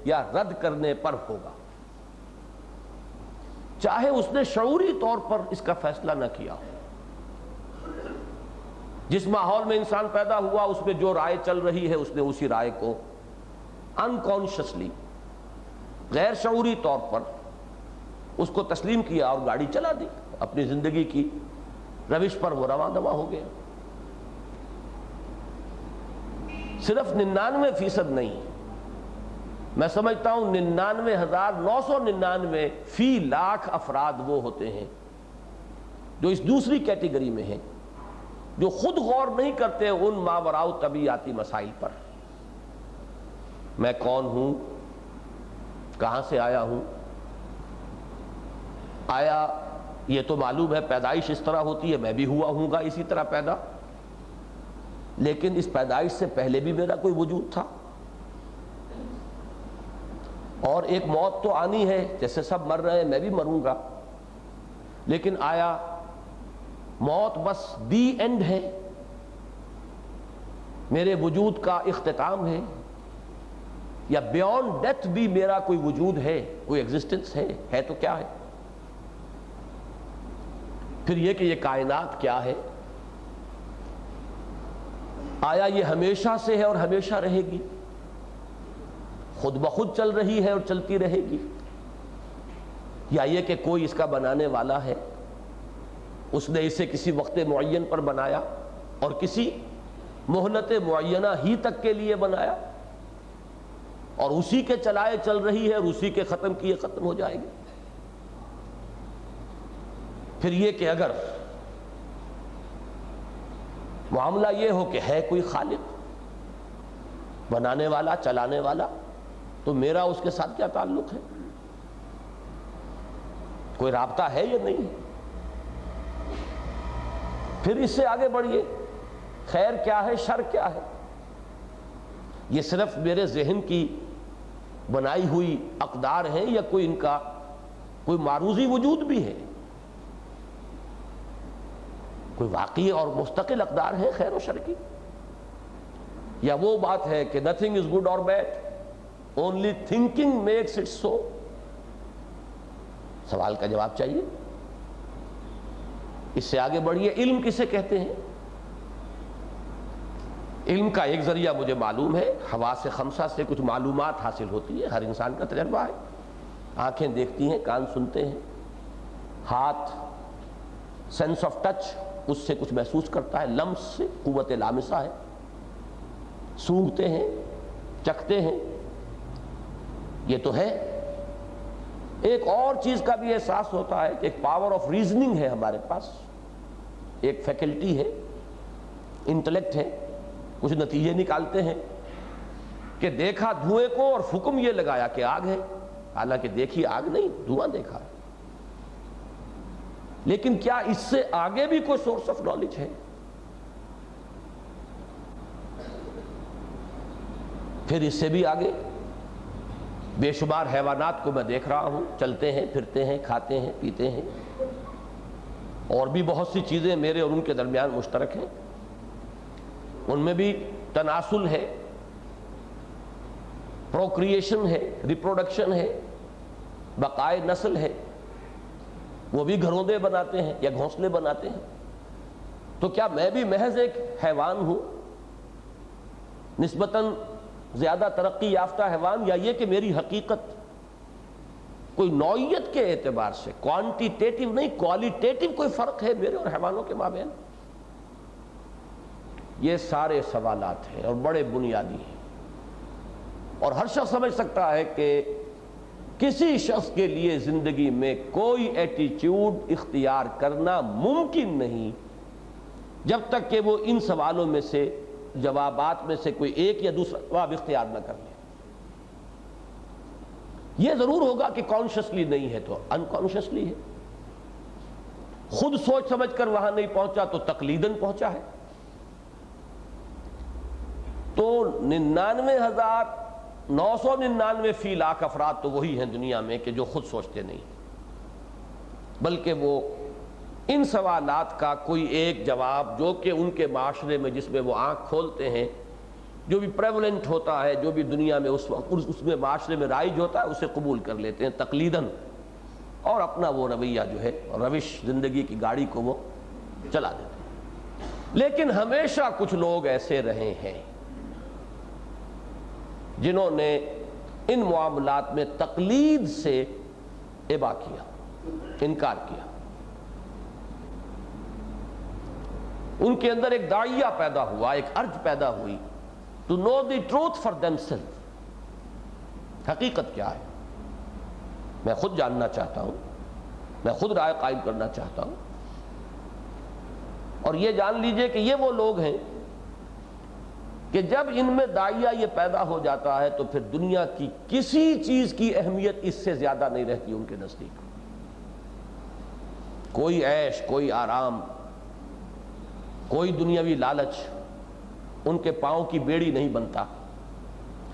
یا رد کرنے پر ہوگا، چاہے اس نے شعوری طور پر اس کا فیصلہ نہ کیا ہو۔ جس ماحول میں انسان پیدا ہوا اس میں جو رائے چل رہی ہے اس نے اسی رائے کو انکانشسلی، غیر شعوری طور پر اس کو تسلیم کیا اور گاڑی چلا دی، اپنی زندگی کی روش پر وہ رواں دواں ہو گیا۔ صرف 99% نہیں، میں سمجھتا ہوں 99,999 فی لاکھ افراد وہ ہوتے ہیں جو اس دوسری کیٹیگری میں ہیں، جو خود غور نہیں کرتے ان ما وراء طبیعاتی مسائل پر۔ میں کون ہوں، کہاں سے آیا ہوں، آیا یہ تو معلوم ہے پیدائش اس طرح ہوتی ہے، میں بھی ہوا ہوں گا اسی طرح پیدا، لیکن اس پیدائش سے پہلے بھی میرا کوئی وجود تھا، اور ایک موت تو آنی ہے، جیسے سب مر رہے ہیں میں بھی مروں گا، لیکن آیا موت بس دی اینڈ ہے، میرے وجود کا اختتام ہے، یا بیونڈ ڈیتھ بھی میرا کوئی وجود ہے، کوئی ایگزسٹنس ہے تو کیا ہے؟ پھر یہ کہ یہ کائنات کیا ہے؟ آیا یہ ہمیشہ سے ہے اور ہمیشہ رہے گی، خود بخود چل رہی ہے اور چلتی رہے گی، یا یہ کہ کوئی اس کا بنانے والا ہے، اس نے اسے کسی وقت معین پر بنایا اور کسی مہلت معینہ ہی تک کے لیے بنایا، اور اسی کے چلائے چل رہی ہے اور اسی کے ختم کیے ختم ہو جائے گی؟ پھر یہ کہ اگر معاملہ یہ ہو کہ ہے کوئی خالق بنانے والا چلانے والا، تو میرا اس کے ساتھ کیا تعلق ہے؟ کوئی رابطہ ہے یا نہیں؟ پھر اس سے آگے بڑھیے، خیر کیا ہے شر کیا ہے؟ یہ صرف میرے ذہن کی بنائی ہوئی اقدار ہیں یا کوئی ان کا کوئی معروضی وجود بھی ہے؟ کوئی واقعی اور مستقل اقدار ہیں خیر و شر کی؟ یا وہ بات ہے کہ nothing is good or bad, only thinking makes it so؟ سوال کا جواب چاہیے۔ اس سے آگے بڑھیے، علم کسے کہتے ہیں؟ علم کا ایک ذریعہ مجھے معلوم ہے، حواس خمسہ سے کچھ معلومات حاصل ہوتی ہے، ہر انسان کا تجربہ ہے، آنکھیں دیکھتی ہیں، کان سنتے ہیں، ہاتھ سینس آف ٹچ اس سے کچھ محسوس کرتا ہے، لمس سے قوت لامسہ ہے، سونگھتے ہیں، چکھتے ہیں، یہ تو ہے۔ ایک اور چیز کا بھی احساس ہوتا ہے کہ ایک پاور آف ریزننگ ہے ہمارے پاس، ایک فیکلٹی ہے، انٹلیکٹ ہے، کچھ نتیجے نکالتے ہیں کہ دیکھا دھوئیں کو اور حکم یہ لگایا کہ آگ ہے، حالانکہ دیکھی آگ نہیں، دھواں دیکھا ہے۔ لیکن کیا اس سے آگے بھی کوئی سورس آف نالج ہے؟ پھر اس سے بھی آگے بے شمار حیوانات کو میں دیکھ رہا ہوں، چلتے ہیں، پھرتے ہیں، کھاتے ہیں، پیتے ہیں، اور بھی بہت سی چیزیں میرے اور ان کے درمیان مشترک ہیں، ان میں بھی تناسل ہے، پروکریشن ہے، ریپروڈکشن ہے، بقائے نسل ہے، وہ بھی گھروندے بناتے ہیں یا گھونسلے بناتے ہیں۔ تو کیا میں بھی محض ایک حیوان ہوں، نسبتاً زیادہ ترقی یافتہ حیوان، یا یہ کہ میری حقیقت کوئی نوعیت کے اعتبار سے کوانٹیٹیو نہیں کوالیٹیٹیو کوئی فرق ہے میرے اور حیوانوں کے مابین؟ یہ سارے سوالات ہیں اور بڑے بنیادی ہیں، اور ہر شخص سمجھ سکتا ہے کہ کسی شخص کے لیے زندگی میں کوئی ایٹیچیوڈ اختیار کرنا ممکن نہیں جب تک کہ وہ ان سوالوں میں سے جوابات میں سے کوئی ایک یا دوسرا جواب اختیار نہ کر لے۔ یہ ضرور ہوگا کہ کانشسلی نہیں ہے تو انکانشسلی ہے، خود سوچ سمجھ کر وہاں نہیں پہنچا تو تقلیداً پہنچا ہے۔ تو 99,999 فی لاکھ افراد تو وہی ہیں دنیا میں کہ جو خود سوچتے نہیں، بلکہ وہ ان سوالات کا کوئی ایک جواب جو کہ ان کے معاشرے میں جس میں وہ آنکھ کھولتے ہیں، جو بھی پریولنٹ ہوتا ہے، جو بھی دنیا میں اس وقت اس میں معاشرے میں رائج ہوتا ہے، اسے قبول کر لیتے ہیں تقلیداً، اور اپنا وہ رویہ جو ہے روش زندگی کی گاڑی کو وہ چلا دیتے ہیں۔ لیکن ہمیشہ کچھ لوگ ایسے رہے ہیں جنہوں نے ان معاملات میں تقلید سے ابا کیا، انکار کیا۔ ان کے اندر ایک داعیہ پیدا ہوا، ایک ارج پیدا ہوئی to know the truth for themselves۔ حقیقت کیا ہے میں خود جاننا چاہتا ہوں، میں خود رائے قائم کرنا چاہتا ہوں۔ اور یہ جان لیجئے کہ یہ وہ لوگ ہیں کہ جب ان میں داعیہ یہ پیدا ہو جاتا ہے تو پھر دنیا کی کسی چیز کی اہمیت اس سے زیادہ نہیں رہتی ان کے نزدیک۔ کوئی عیش، کوئی آرام، کوئی دنیاوی لالچ، ان کے پاؤں کی بیڑی نہیں بنتا،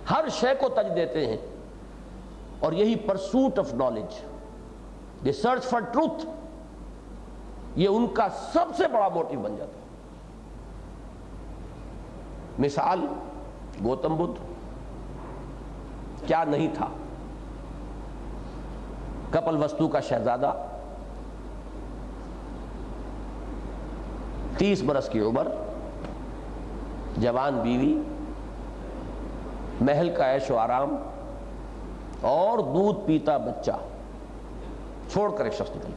ہر شے کو تج دیتے ہیں، اور یہی pursuit of knowledge, the search for truth, یہ ان کا سب سے بڑا موٹیو بن جاتا ہے۔ مثال گوتم بدھ، کیا نہیں تھا؟ کپل وستو کا شہزادہ، 30 برس کی عمر، جوان بیوی، محل کا عیش و آرام اور دودھ پیتا بچہ چھوڑ کر ایک شخص نکل،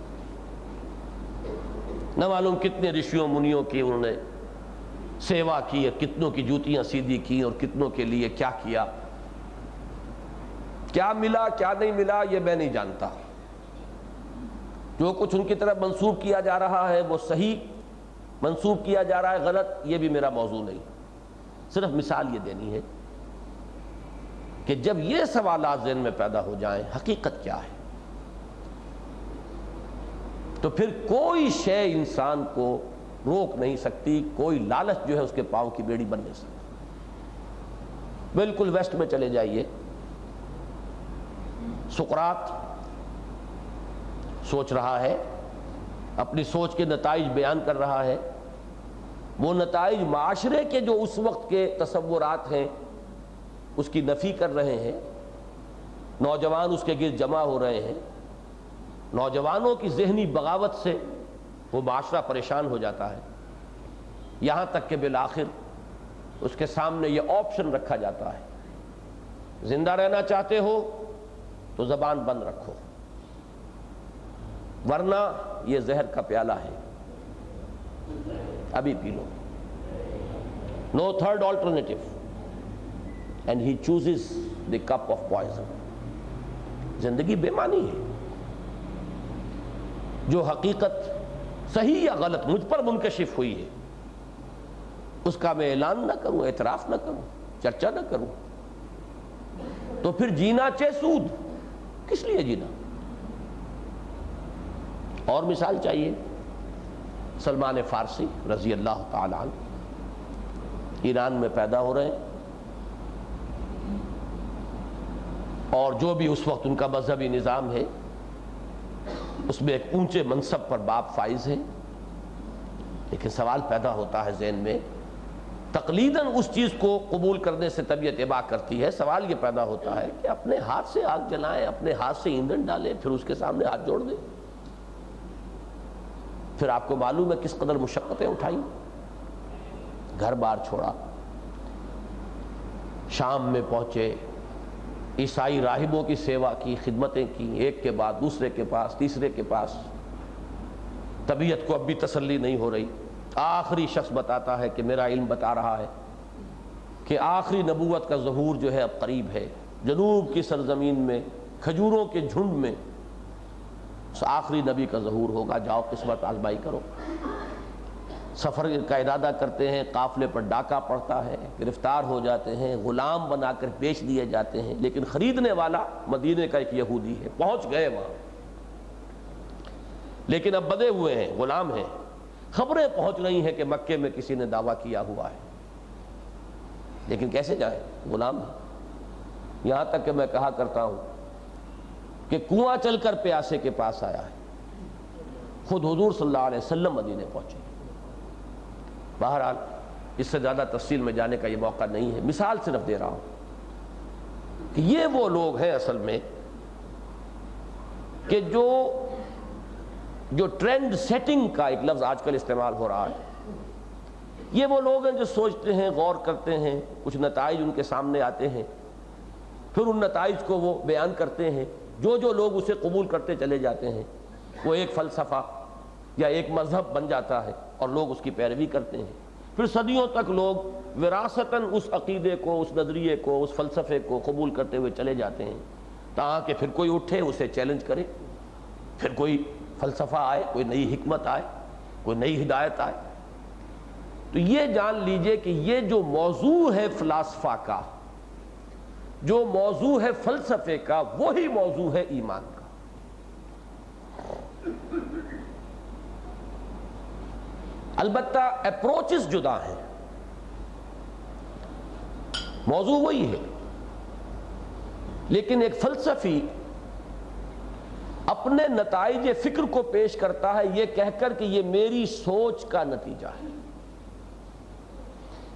نہ معلوم کتنے رشیوں منیوں کی انہوں نے سیوا کی، کتنوں کی جوتیاں سیدھی کی اور کتنوں کے لیے کیا کیا، کیا ملا کیا نہیں ملا یہ میں نہیں جانتا، جو کچھ ان کی طرف منسوب کیا جا رہا ہے وہ صحیح منسوب کیا جا رہا ہے غلط، یہ بھی میرا موضوع نہیں، صرف مثال یہ دینی ہے کہ جب یہ سوالات ذہن میں پیدا ہو جائیں حقیقت کیا ہے، تو پھر کوئی شے انسان کو روک نہیں سکتی، کوئی لالچ جو ہے اس کے پاؤں کی بیڑی بن نہیں سکتی۔ بالکل ویسٹ میں چلے جائیے، سقراط سوچ رہا ہے، اپنی سوچ کے نتائج بیان کر رہا ہے، وہ نتائج معاشرے کے جو اس وقت کے تصورات ہیں اس کی نفی کر رہے ہیں، نوجوان اس کے گرد جمع ہو رہے ہیں، نوجوانوں کی ذہنی بغاوت سے وہ معاشرہ پریشان ہو جاتا ہے، یہاں تک کہ بالآخر اس کے سامنے یہ آپشن رکھا جاتا ہے، زندہ رہنا چاہتے ہو تو زبان بند رکھو، ورنہ یہ زہر کا پیالہ ہے، ابھی پی لو، no third alternative, and he chooses the cup of poison۔ زندگی بے معنی ہے، جو حقیقت صحیح یا غلط مجھ پر منکشف ہوئی ہے اس کا میں اعلان نہ کروں، اعتراف نہ کروں، چرچا نہ کروں، تو پھر جینا چے سود، کس لیے جینا؟ اور مثال چاہیے، سلمان فارسی رضی اللہ تعالی عنہ ایران میں پیدا ہو رہے ہیں، اور جو بھی اس وقت ان کا مذہبی نظام ہے اس میں ایک اونچے منصب پر باپ فائز ہے، لیکن سوال پیدا ہوتا ہے ذہن میں، تقلیداً اس چیز کو قبول کرنے سے طبیعت ابا کرتی ہے، سوال یہ پیدا ہوتا ہے کہ اپنے ہاتھ سے آگ جلائیں، اپنے ہاتھ سے ایندھن ڈالیں، پھر اس کے سامنے ہاتھ جوڑ دیں، پھر آپ کو معلوم ہے کس قدر مشقتیں اٹھائیں، گھر بار چھوڑا، شام میں پہنچے، عیسائی راہبوں کی سیوا کی، خدمتیں کی، ایک کے بعد دوسرے کے پاس، تیسرے کے پاس، طبیعت کو اب بھی تسلی نہیں ہو رہی، آخری شخص بتاتا ہے کہ میرا علم بتا رہا ہے کہ آخری نبوت کا ظہور جو ہے اب قریب ہے، جنوب کی سرزمین میں کھجوروں کے جھنڈ میں اس آخری نبی کا ظہور ہوگا، جاؤ قسمت آزمائی کرو۔ سفر کا ارادہ کرتے ہیں، قافلے پر ڈاکہ پڑتا ہے، گرفتار ہو جاتے ہیں، غلام بنا کر بیچ دیے جاتے ہیں، لیکن خریدنے والا مدینے کا ایک یہودی ہے، پہنچ گئے وہاں، لیکن اب بدے ہوئے ہیں، غلام ہیں، خبریں پہنچ رہی ہیں کہ مکے میں کسی نے دعویٰ کیا ہوا ہے، لیکن کیسے جائیں، غلام ہیں۔ یہاں تک کہ میں کہا کرتا ہوں کہ کنواں چل کر پیاسے کے پاس آیا ہے، خود حضور صلی اللہ علیہ وسلم مدینے پہنچے۔ بہرحال اس سے زیادہ تفصیل میں جانے کا یہ موقع نہیں ہے، مثال صرف دے رہا ہوں کہ یہ وہ لوگ ہیں اصل میں کہ جو ٹرینڈ سیٹنگ کا ایک لفظ آج کل استعمال ہو رہا ہے، یہ وہ لوگ ہیں جو سوچتے ہیں، غور کرتے ہیں، کچھ نتائج ان کے سامنے آتے ہیں، پھر ان نتائج کو وہ بیان کرتے ہیں، جو لوگ اسے قبول کرتے چلے جاتے ہیں، وہ ایک فلسفہ یا ایک مذہب بن جاتا ہے اور لوگ اس کی پیروی کرتے ہیں، پھر صدیوں تک لوگ وراثتاً اس عقیدے کو، اس نظریے کو، اس فلسفے کو قبول کرتے ہوئے چلے جاتے ہیں، تاکہ پھر کوئی اٹھے اسے چیلنج کرے، پھر کوئی فلسفہ آئے، کوئی نئی حکمت آئے، کوئی نئی ہدایت آئے۔ تو یہ جان لیجئے کہ یہ جو موضوع ہے فلاسفہ کا، جو موضوع ہے فلسفے کا، وہی موضوع ہے ایمان کا۔ البتہ اپروچز جدا ہیں، موضوع وہی ہے، لیکن ایک فلسفی اپنے نتائج فکر کو پیش کرتا ہے یہ کہہ کر کہ یہ میری سوچ کا نتیجہ ہے،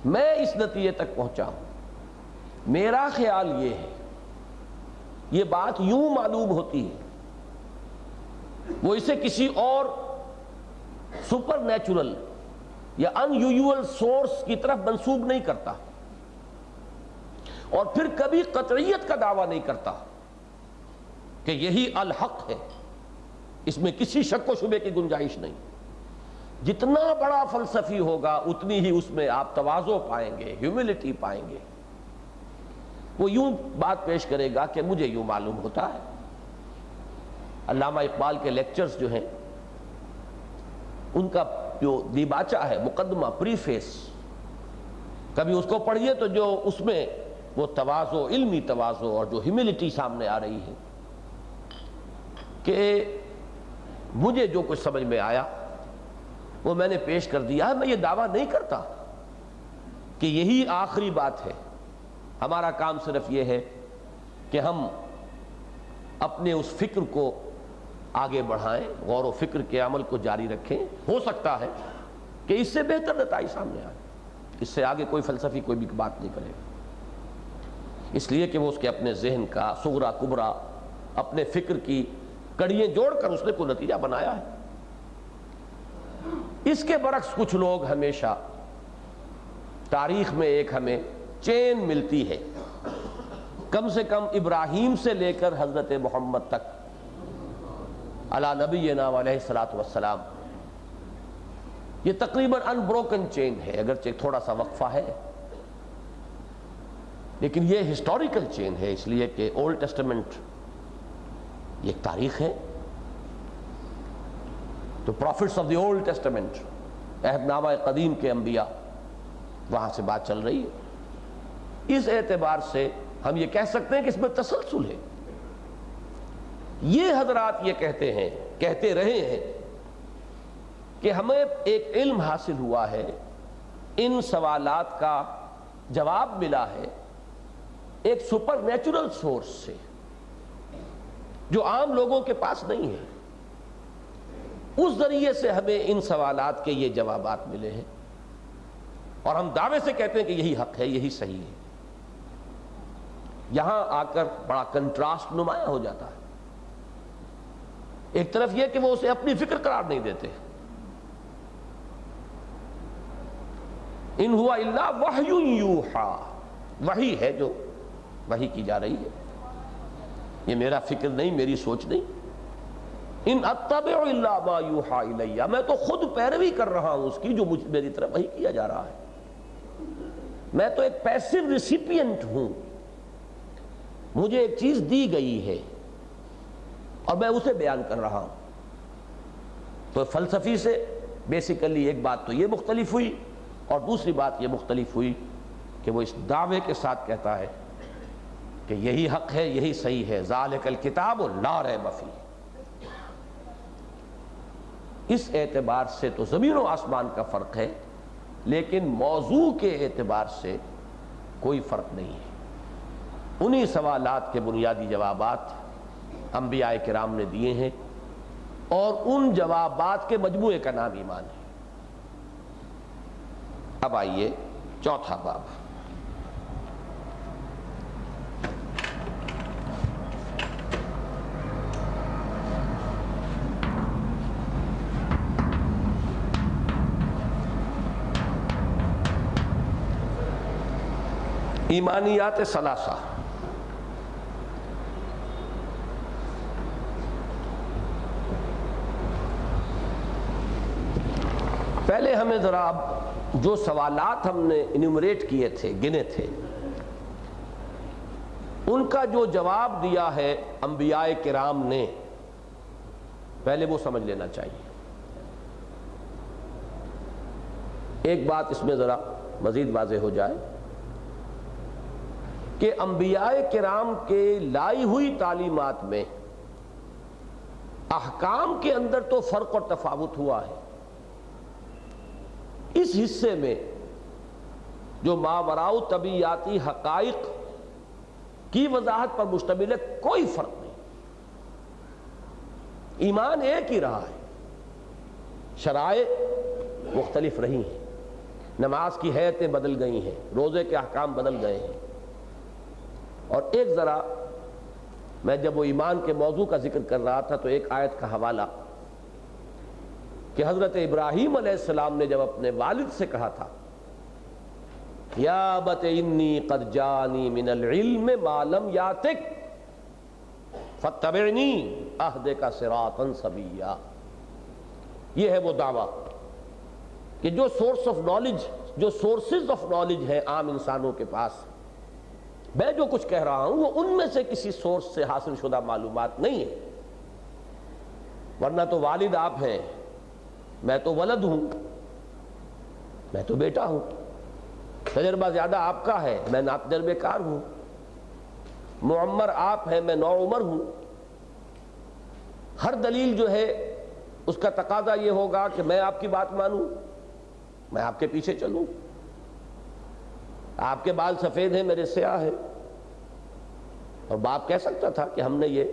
میں اس نتیجے تک پہنچا ہوں، میرا خیال یہ ہے، یہ بات یوں معلوم ہوتی ہے، وہ اسے کسی اور سپر نیچرل یا ان یوزول سورس کی طرف منسوب نہیں کرتا، اور پھر کبھی قطعیت کا دعویٰ نہیں کرتا کہ یہی الحق ہے، اس میں کسی شک و شبے کی گنجائش نہیں۔ جتنا بڑا فلسفی ہوگا اتنی ہی اس میں آپ تواضع پائیں گے، ہیوملٹی پائیں گے۔ وہ یوں بات پیش کرے گا کہ مجھے یوں معلوم ہوتا ہے۔ علامہ اقبال کے لیکچرز جو ہیں، ان کا جو دیباچہ ہے، مقدمہ، پریفیس، کبھی اس کو پڑھیے تو جو اس میں وہ تواضع، علمی تواضع اور جو ہیوملٹی سامنے آ رہی ہے کہ مجھے جو کچھ سمجھ میں آیا وہ میں نے پیش کر دیا ہے۔ میں یہ دعویٰ نہیں کرتا کہ یہی آخری بات ہے، ہمارا کام صرف یہ ہے کہ ہم اپنے اس فکر کو آگے بڑھائیں، غور و فکر کے عمل کو جاری رکھیں۔ ہو سکتا ہے کہ اس سے بہتر نتائج سامنے آئے، اس سے آگے کوئی فلسفی کوئی بھی بات نہیں کرے گا، اس لیے کہ وہ اس کے اپنے ذہن کا صغرا کبرا، اپنے فکر کی کڑیاں جوڑ کر اس نے کوئی نتیجہ بنایا ہے۔ اس کے برعکس کچھ لوگ ہمیشہ تاریخ میں ایک ہمیں چین ملتی ہے، کم سے کم ابراہیم سے لے کر حضرت محمد تک علی نبینا علیہ الصلوۃ والسلام، یہ تقریباً انبروکن چین ہے، اگرچہ تھوڑا سا وقفہ ہے، لیکن یہ ہسٹوریکل چین ہے، اس لیے کہ اولڈ ٹیسٹمنٹ یہ ایک تاریخ ہے۔ تو prophets of the old testament, عہد نامہ قدیم کے انبیاء، وہاں سے بات چل رہی ہے۔ اس اعتبار سے ہم یہ کہہ سکتے ہیں کہ اس میں تسلسل ہے۔ یہ حضرات یہ کہتے ہیں، کہتے رہے ہیں کہ ہمیں ایک علم حاصل ہوا ہے، ان سوالات کا جواب ملا ہے ایک سپر نیچرل سورس سے جو عام لوگوں کے پاس نہیں ہے، اس ذریعے سے ہمیں ان سوالات کے یہ جوابات ملے ہیں، اور ہم دعوے سے کہتے ہیں کہ یہی حق ہے، یہی صحیح ہے۔ یہاں آ کر بڑا کنٹراسٹ نمایاں ہو جاتا ہے۔ ایک طرف یہ کہ وہ اسے اپنی فکر قرار نہیں دیتے، ان ہوا الا وحی یوحا، وحی ہے جو وحی کی جا رہی ہے، یہ میرا فکر نہیں، میری سوچ نہیں۔ ان اتبع الا ما یوحا الیہ، میں تو خود پیروی کر رہا ہوں اس کی جو میری طرف وحی کیا جا رہا ہے، میں تو ایک پیسو ریسیپینٹ ہوں، مجھے ایک چیز دی گئی ہے اور میں اسے بیان کر رہا ہوں۔ تو فلسفی سے بیسیکلی ایک بات تو یہ مختلف ہوئی، اور دوسری بات یہ مختلف ہوئی کہ وہ اس دعوے کے ساتھ کہتا ہے کہ یہی حق ہے، یہی صحیح ہے، ذالک الکتاب لا ریب فیہ۔ اس اعتبار سے تو زمین و آسمان کا فرق ہے، لیکن موضوع کے اعتبار سے کوئی فرق نہیں ہے۔ انہی سوالات کے بنیادی جوابات انبیاء کرام نے دیے ہیں، اور ان جوابات کے مجموعے کا نام ایمان ہے۔ اب آئیے چوتھا باب۔ ایمانیات ثلاثہ۔ پہلے ہمیں ذرا جو سوالات ہم نے انیومریٹ کیے تھے، گنے تھے، ان کا جو جواب دیا ہے انبیاء کرام نے، پہلے وہ سمجھ لینا چاہیے۔ ایک بات اس میں ذرا مزید واضح ہو جائے کہ انبیاء کرام کے لائی ہوئی تعلیمات میں احکام کے اندر تو فرق اور تفاوت ہوا ہے۔ اس حصے میں جو ماوراء طبیعیاتی حقائق کی وضاحت پر مشتمل ہے، کوئی فرق نہیں۔ ایمان ایک ہی رہا ہے، شرائع مختلف رہی ہیں، نماز کی حیتیں بدل گئی ہیں، روزے کے احکام بدل گئے ہیں۔ اور ایک ذرا میں جب وہ ایمان کے موضوع کا ذکر کر رہا تھا تو ایک آیت کا حوالہ کہ حضرت ابراہیم علیہ السلام نے جب اپنے والد سے کہا تھا یا ابت انی قد جانی من العلم ما لم یاتک فاتبعنی اہدک صراطا سویا، یہ ہے وہ دعویٰ کہ جو سورس آف نالج، جو سورسز آف نالج ہے عام انسانوں کے پاس، میں جو کچھ کہہ رہا ہوں وہ ان میں سے کسی سورس سے حاصل شدہ معلومات نہیں ہے، ورنہ تو والد آپ ہیں، میں تو ولد ہوں، میں تو بیٹا ہوں، تجربہ زیادہ آپ کا ہے، میں ناتجربے کار ہوں، معمر آپ ہیں، میں نوعمر ہوں۔ ہر دلیل جو ہے اس کا تقاضا یہ ہوگا کہ میں آپ کی بات مانوں، میں آپ کے پیچھے چلوں۔ آپ کے بال سفید ہیں، میرے سیاہ ہیں، اور باپ کہہ سکتا تھا کہ ہم نے یہ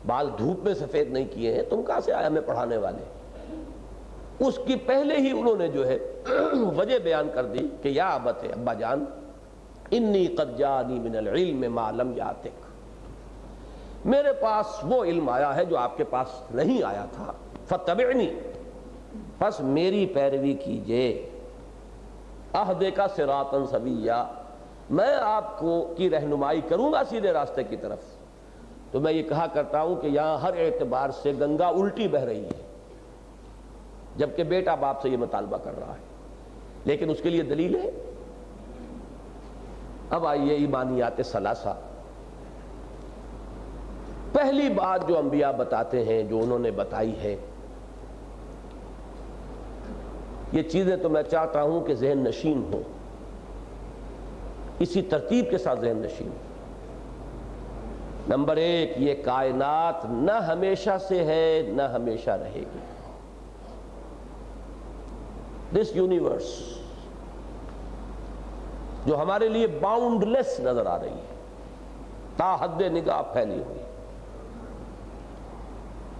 بال دھوپ میں سفید نہیں کیے ہیں، تم کہاں سے آئے ہمیں پڑھانے والے؟ اس کی پہلے ہی انہوں نے جو ہے وجہ بیان کر دی کہ یا ابت، ابا جان، انی قد جانی من العلم ما لم یاتک، میرے پاس وہ علم آیا ہے جو آپ کے پاس نہیں آیا تھا، فاتبعنی، پس میری پیروی کیجئے، اہدک صراطا سویا، میں آپ کو کی رہنمائی کروں گا سیدھے راستے کی طرف۔ تو میں یہ کہا کرتا ہوں کہ یہاں ہر اعتبار سے گنگا الٹی بہہ رہی ہے، جبکہ بیٹا باپ سے یہ مطالبہ کر رہا ہے، لیکن اس کے لیے دلیل ہے۔ اب آئیے ایمانیات ثلاثہ۔ پہلی بات جو انبیاء بتاتے ہیں، جو انہوں نے بتائی ہے، یہ چیزیں تو میں چاہتا ہوں کہ ذہن نشین ہوں، اسی ترتیب کے ساتھ ذہن نشین ہوں۔ نمبر ایک، یہ کائنات نہ ہمیشہ سے ہے نہ ہمیشہ رہے گی۔ دس یونیورس جو ہمارے لیے باؤنڈ لیس نظر آ رہی ہے، تا حد نگاہ پھیلی ہوئی،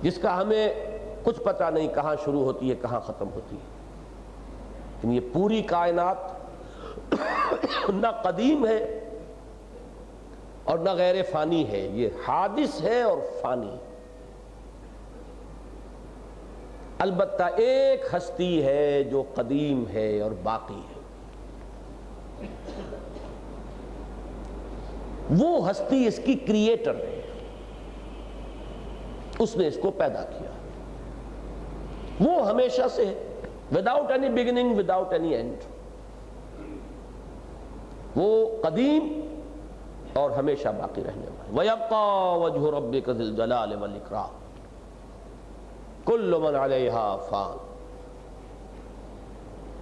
جس کا ہمیں کچھ پتہ نہیں کہاں شروع ہوتی ہے کہاں ختم ہوتی ہے، لیکن یہ پوری کائنات نہ قدیم ہے اور نہ غیر فانی ہے، یہ حادث ہے اور فانی۔ البتہ ایک ہستی ہے جو قدیم ہے اور باقی ہے، وہ ہستی اس کی کریٹر ہے، اس نے اس کو پیدا کیا، وہ ہمیشہ سے ہے، without any beginning, without any and, وہ قدیم اور ہمیشہ باقی رہنے والا۔ وَيَبْقَى وَجْهُ رَبِّكَ ذِي الْجَلَالِ وَالْإِكْرَامِ كُلُّ مَنْ عَلَيْهَا فَانٍ،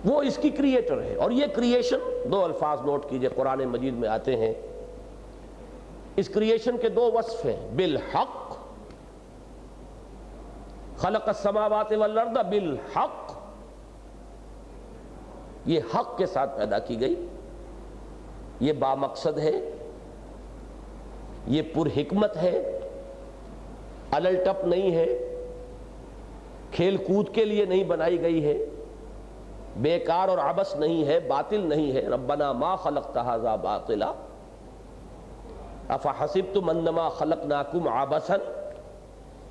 وہ اس کی کریٹر ہے۔ اور یہ کریشن، دو الفاظ نوٹ کیجئے قرآن مجید میں آتے ہیں، اس کریشن کے دو وصف ہیں، بالحق، خلق السماوات والارض بالحق، یہ حق کے ساتھ پیدا کی گئی، یہ بامقصد ہے، یہ پر حکمت ہے، الل ٹپ نہیں ہے، کھیل کود کے لیے نہیں بنائی گئی ہے، بیکار اور عبث نہیں ہے، باطل نہیں ہے۔ ربنا ما خلقت ھذا باطلا افحسبتم انما خلقناکم عبثا،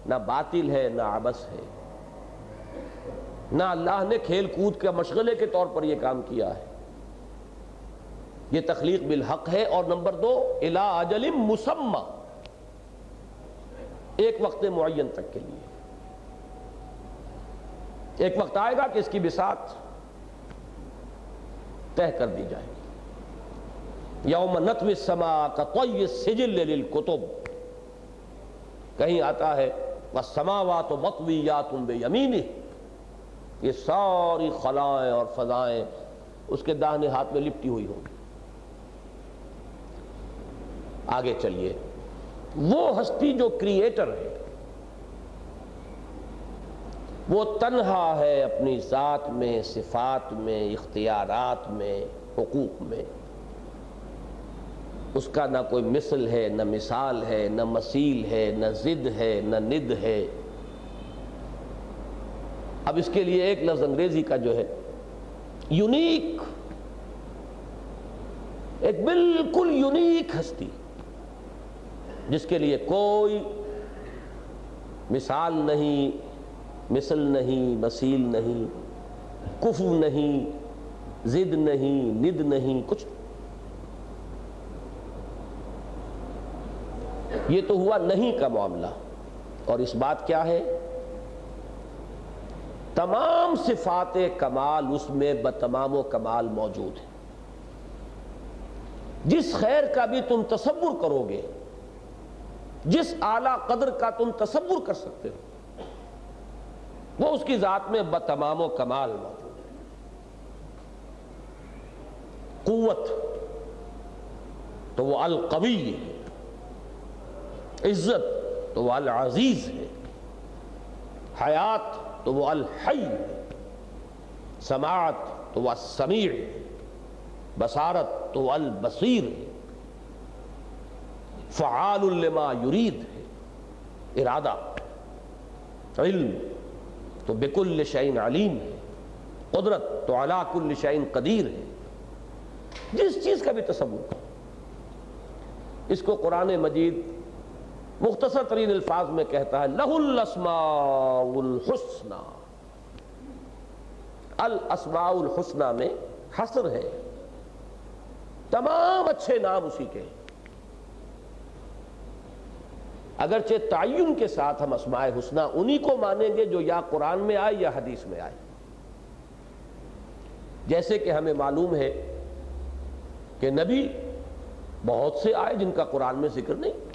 نہ باطل ہے نہ عبث ہے، نہ اللہ نے کھیل کود کے مشغلے کے طور پر یہ کام کیا ہے، یہ تخلیق بالحق ہے۔ اور نمبر دو، الی اجل مسمی، ایک وقت معین تک کے لیے، ایک وقت آئے گا کہ اس کی بساط طے کر دی جائے گی۔ یوم نطوی السماء کطی السجل للکتب، کہیں آتا ہے والسماوات مطویات بیمینہ، یہ ساری خلائیں اور فضائیں اس کے داہنے ہاتھ میں لپٹی ہوئی ہوں گی۔ آگے چلیے، وہ ہستی جو کریٹر ہے، وہ تنہا ہے اپنی ذات میں، صفات میں، اختیارات میں، حقوق میں، اس کا نہ کوئی مثل ہے، نہ مثال ہے، نہ مثیل ہے، نہ ضد ہے، نہ ند ہے۔ اب اس کے لیے ایک لفظ انگریزی کا جو ہے یونیک، ایک بالکل یونیک ہستی جس کے لیے کوئی مثال نہیں، مثل نہیں، مثیل نہیں، کفو نہیں، ضد نہیں، ند نہیں، کچھ۔ یہ تو ہوا نہیں کا معاملہ، اور اس بات کیا ہے؟ تمام صفات کمال اس میں بتمام و کمال موجود ہے۔ جس خیر کا بھی تم تصور کرو گے، جس اعلیٰ قدر کا تم تصور کر سکتے ہو، وہ اس کی ذات میں بتمام و کمال موجود ہے۔ قوت تو وہ القوی ہے، عزت تو وہ العزیز ہے، حیات تو وہ الحی ہے، سماعت تو وہ السمیع ہے، بصارت تو وہ البصیر ہے، فعال لما یرید ہے، ارادہ، علم تو بکل شیء علیم ہے، قدرت تو علی کل شیء قدیر ہے۔ جس چیز کا بھی تصور کرو، اس کو قرآن مجید مختصر ترین الفاظ میں کہتا ہے لہ الاسماء الحسنی۔ الاسماء الحسنی میں حصر ہے، تمام اچھے نام اسی کے ہیں۔ اگرچہ تعین کے ساتھ ہم اسماء حسنی انہی کو مانیں گے جو یا قرآن میں آئے یا حدیث میں آئے۔ جیسے کہ ہمیں معلوم ہے کہ نبی بہت سے آئے جن کا قرآن میں ذکر نہیں،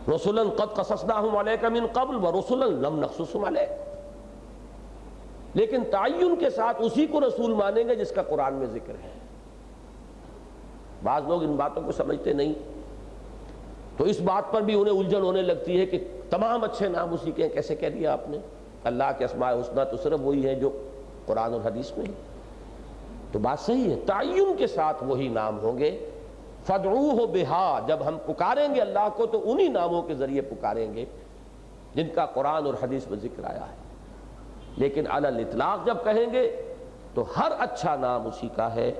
رسلا قد قصصناہم علیک من قبل ورسلا لم نقصصہم علیک، لیکن تعین کے ساتھ اسی کو رسول مانیں گے جس کا قرآن میں ذکر ہے۔ بعض لوگ ان باتوں کو سمجھتے نہیں، تو اس بات پر بھی انہیں الجھن ہونے لگتی ہے کہ تمام اچھے نام اسی کے ہیں، کیسے کہہ دیا آپ نے؟ اللہ کے اسماء حسنی تو صرف وہی ہیں جو قرآن اور حدیث میں ہیں۔ تو بات صحیح ہے، تعین کے ساتھ وہی نام ہوں گے۔ فَادْعُوهُ بِهَا، جب ہم پکاریں گے اللہ کو تو انہی ناموں کے ذریعے پکاریں گے جن کا قرآن اور حدیث میں ذکر آیا ہے۔ لیکن علی الاطلاق جب کہیں گے تو ہر اچھا نام اسی کا ہے،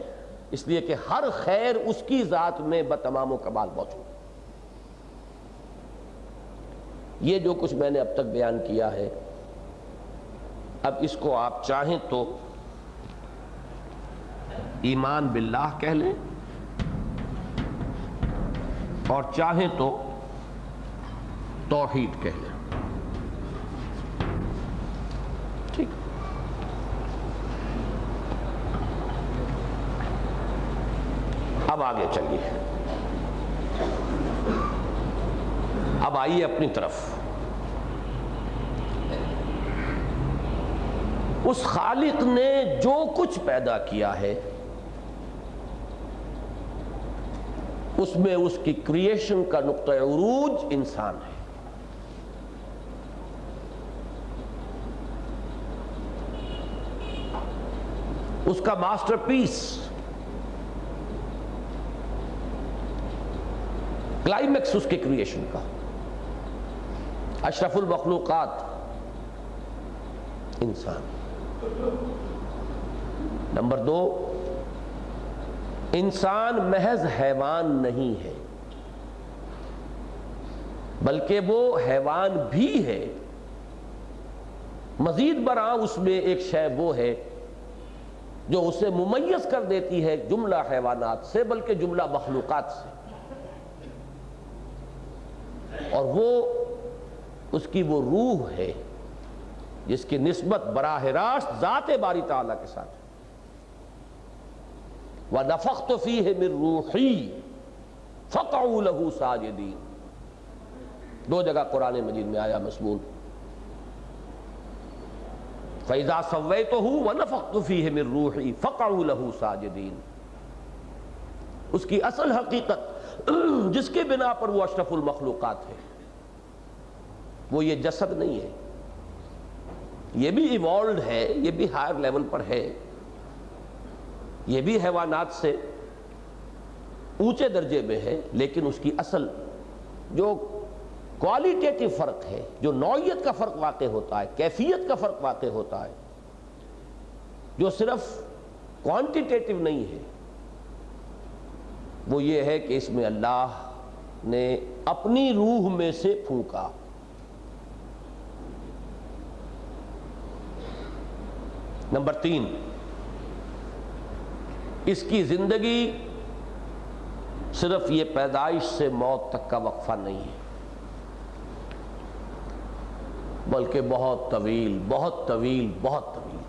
اس لیے کہ ہر خیر اس کی ذات میں بتمام و کمال موجود ہے۔ یہ جو کچھ میں نے اب تک بیان کیا ہے، اب اس کو آپ چاہیں تو ایمان باللہ کہہ لیں، اور چاہیں تو توحید کہہ لیں۔ ٹھیک، اب آگے چلیے، اب آئیے اپنی طرف۔ اس خالق نے جو کچھ پیدا کیا ہے اس میں اس کی کریشن کا نقطہ عروج انسان ہے۔ اس کا ماسٹر پیس، کلائمیکس اس کی کریشن کا، اشرف المخلوقات انسان۔ نمبر 2، انسان محض حیوان نہیں ہے، بلکہ وہ حیوان بھی ہے، مزید برآں اس میں ایک شے وہ ہے جو اسے ممیز کر دیتی ہے جملہ حیوانات سے، بلکہ جملہ مخلوقات سے، اور وہ اس کی وہ روح ہے جس کی نسبت براہ راست ذات باری تعالیٰ کے ساتھ ہے۔ وَنَفَخْتُ فِيهِ مِن رُوحِي فَقَعُوا لَهُ سَاجِدِينَ، 2 جگہ قرآن مجید میں آیا مضمون۔ فَإِذَا سَوَّيْتُهُ وَنَفَخْتُ فِيهِ مِن رُوحِي فَقَعُوا لَهُ سَاجِدِينَ، اس کی اصل حقیقت جس کے بنا پر وہ اشرف المخلوقات ہے، وہ یہ جسد نہیں ہے، یہ بھی ایوالوڈ ہے، یہ بھی ہائر لیول پر ہے، یہ بھی حیوانات سے اونچے درجے میں ہے، لیکن اس کی اصل جو کوالٹیٹیو فرق ہے، جو نوعیت کا فرق واقع ہوتا ہے، کیفیت کا فرق واقع ہوتا ہے، جو صرف کوانٹیٹیو نہیں ہے، وہ یہ ہے کہ اس میں اللہ نے اپنی روح میں سے پھونکا۔ نمبر 3، اس کی زندگی صرف یہ پیدائش سے موت تک کا وقفہ نہیں ہے، بلکہ بہت طویل بہت طویل بہت طویل۔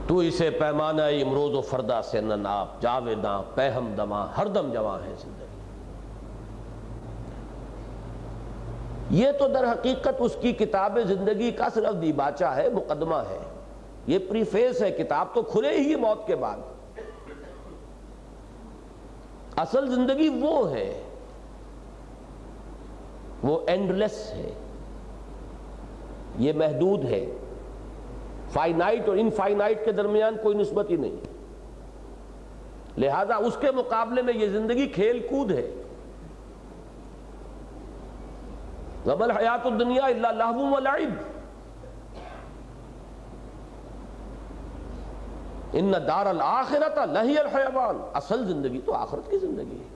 تو اسے پیمانہ امروز و فردا سے نہ ناپ، جاویداں پہم دماں ہر دم جواں ہے زندگی۔ یہ تو در حقیقت اس کی کتاب زندگی کا صرف دیباچہ ہے، مقدمہ ہے، یہ پریفیس ہے، کتاب تو کھلے ہی موت کے بعد۔ اصل زندگی وہ ہے، وہ اینڈلیس ہے، یہ محدود ہے، فائنائٹ اور انفائنائٹ کے درمیان کوئی نسبت ہی نہیں، لہذا اس کے مقابلے میں یہ زندگی کھیل کود ہے۔ وَمَا الْحَيَاةُ الدُّنْيَا إِلَّا لَهْوٌ وَلَعِبٌ، إِنَّ دَارَ الْآخِرَةَ لَهِيَ الْحَيَوَانُ، اصل زندگی تو آخرت کی زندگی ہے،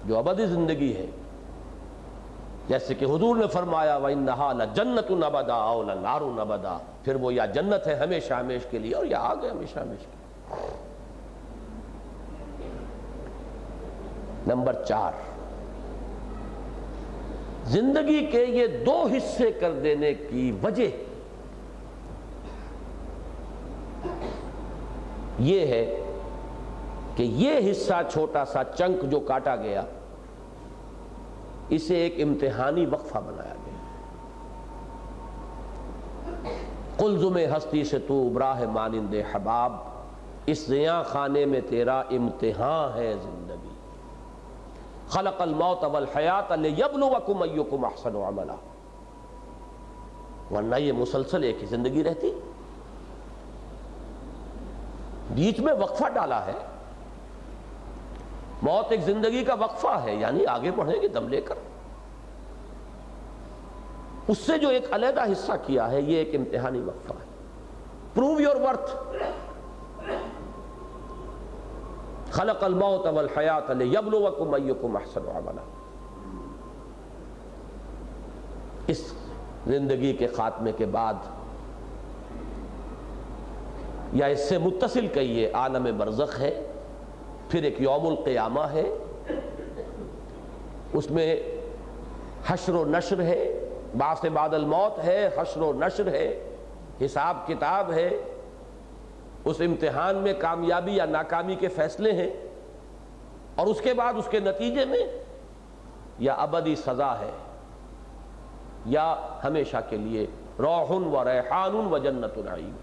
جو ابدی زندگی ہے، جیسے کہ حضور نے فرمایا وَإِنَّهَا لَجَنَّةٌ أَبَدًا أَوْ لَنَارٌ أَبَدًا، پھر وہ یا جنت ہے ہمیشہ ہمیش کے لیے، اور یا آگ ہے ہمیشہ ہمیش کے لیے۔ نمبر 4، زندگی کے یہ 2 حصے کر دینے کی وجہ یہ ہے کہ یہ حصہ چھوٹا سا چنک جو کاٹا گیا، اسے ایک امتحانی وقفہ بنایا گیا۔ قلزم ہستی سے تو ابراہ مانند حباب، اس زیاں خانے میں تیرا امتحان ہے زندگی۔ خلق الموت والحیات لیبلوکم ایکم احسن عملا، ورنہ یہ مسلسل ایک ہی زندگی رہتی، بیچ میں وقفہ ڈالا ہے۔ موت ایک زندگی کا وقفہ ہے، یعنی آگے بڑھیں گے دم لے کر، اس سے جو ایک علیحدہ حصہ کیا ہے، یہ ایک امتحانی وقفہ ہے۔ پروو یور ورتھ، خلق الموت والحیات لیبلوکم ایکم احسن عملا۔ اس زندگی کے خاتمے کے بعد یا اس سے متصل کہیے عالم برزخ ہے، پھر ایک یوم القیامہ ہے، اس میں حشر و نشر ہے، بعث بعد الموت ہے، حشر و نشر ہے، حساب کتاب ہے، اس امتحان میں کامیابی یا ناکامی کے فیصلے ہیں، اور اس کے بعد اس کے نتیجے میں یا ابدی سزا ہے یا ہمیشہ کے لیے روح و ریحان و جنت نعیم۔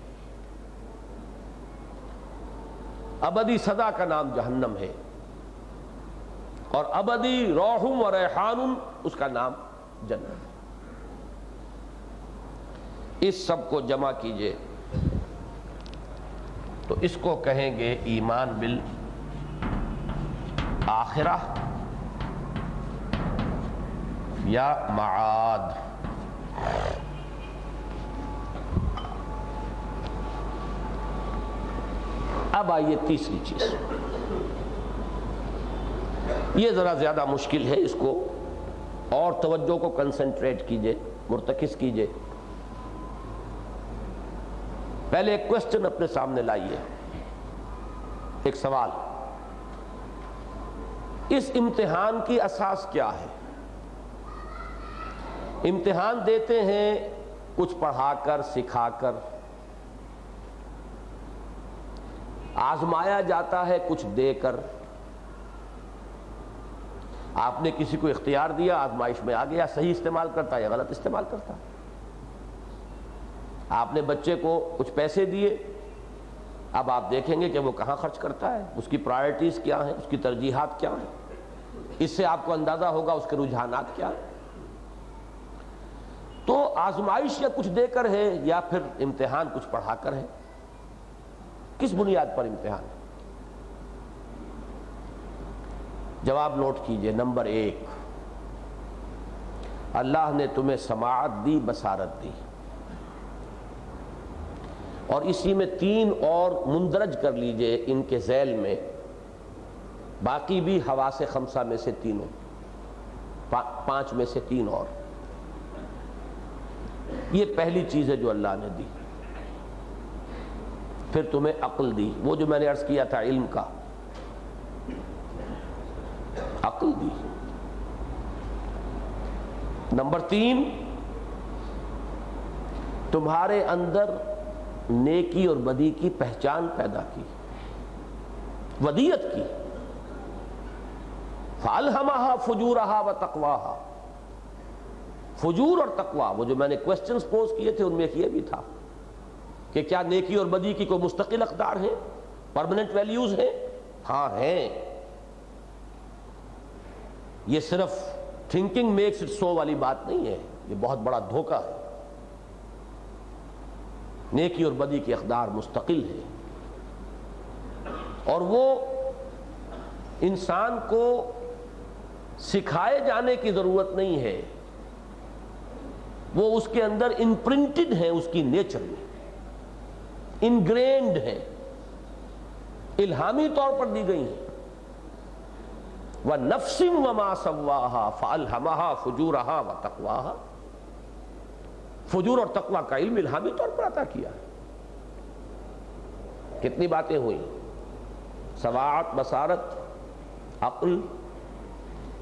ابدی سزا کا نام جہنم ہے، اور ابدی روح و ریحان اس کا نام جنت ہے۔ اس سب کو جمع کیجئے تو اس کو کہیں گے ایمان بالآخرہ یا معاد۔ اب آئیے تیسری چیز، یہ ذرا زیادہ مشکل ہے، اس کو اور توجہ کو کنسنٹریٹ کیجئے، مرتکز کیجئے۔ پہلے ایک کوسچن اپنے سامنے لائیے، ایک سوال، اس امتحان کی اساس کیا ہے؟ امتحان دیتے ہیں کچھ پڑھا کر، سکھا کر، آزمایا جاتا ہے کچھ دے کر۔ آپ نے کسی کو اختیار دیا، آزمائش میں آ گیا، صحیح استعمال کرتا ہے یا غلط استعمال کرتا ہے۔ آپ نے بچے کو کچھ پیسے دیے، اب آپ دیکھیں گے کہ وہ کہاں خرچ کرتا ہے، اس کی پرائرٹیز کیا ہیں، اس کی ترجیحات کیا ہیں، اس سے آپ کو اندازہ ہوگا اس کے رجحانات کیا ہیں۔ تو آزمائش یا کچھ دے کر ہے یا پھر امتحان کچھ پڑھا کر ہے؟ کس بنیاد پر امتحان ہے؟ جواب نوٹ کیجئے۔ نمبر 1، اللہ نے تمہیں سماعت دی، بصارت دی، اور اسی میں 3 اور مندرج کر لیجئے ان کے ذیل میں، باقی بھی حواس 5 میں سے 3، 5 میں سے 3 اور۔ یہ پہلی چیز ہے جو اللہ نے دی۔ پھر تمہیں عقل دی، وہ جو میں نے عرض کیا تھا علم کا، عقل دی۔ نمبر 3، تمہارے اندر نیکی اور بدی کی پہچان پیدا کی، ودیت کی۔ فَأَلْهَمَهَا فُجُورَهَا وَتَقْوَاهَا۔ فجور اور تقویٰ، وہ جو میں نے کوسچنز پوز کیے تھے ان میں یہ بھی تھا کہ کیا نیکی اور بدی کی کوئی مستقل اقدار ہیں، پرماننٹ ویلیوز ہیں؟ ہاں ہیں۔ یہ صرف تھنکنگ میکس اٹ سو والی بات نہیں ہے، یہ بہت بڑا دھوکہ ہے۔ نیکی اور بدی کی اقدار مستقل ہے، اور وہ انسان کو سکھائے جانے کی ضرورت نہیں ہے، وہ اس کے اندر امپرنٹڈ ہیں، اس کی نیچر میں انگرینڈ ہیں، الہامی طور پر دی گئی ہیں۔ وَنَفْسٍ وَمَا سَوَّاهَا فَأَلْهَمَهَا فُجُورَهَا وَتَقْوَاهَا۔ فجور اور تقویٰ کا علم الہامی طور پر عطا کیا ہے۔ کتنی باتیں ہوئیں؟ سماعت، بصارت، عقل،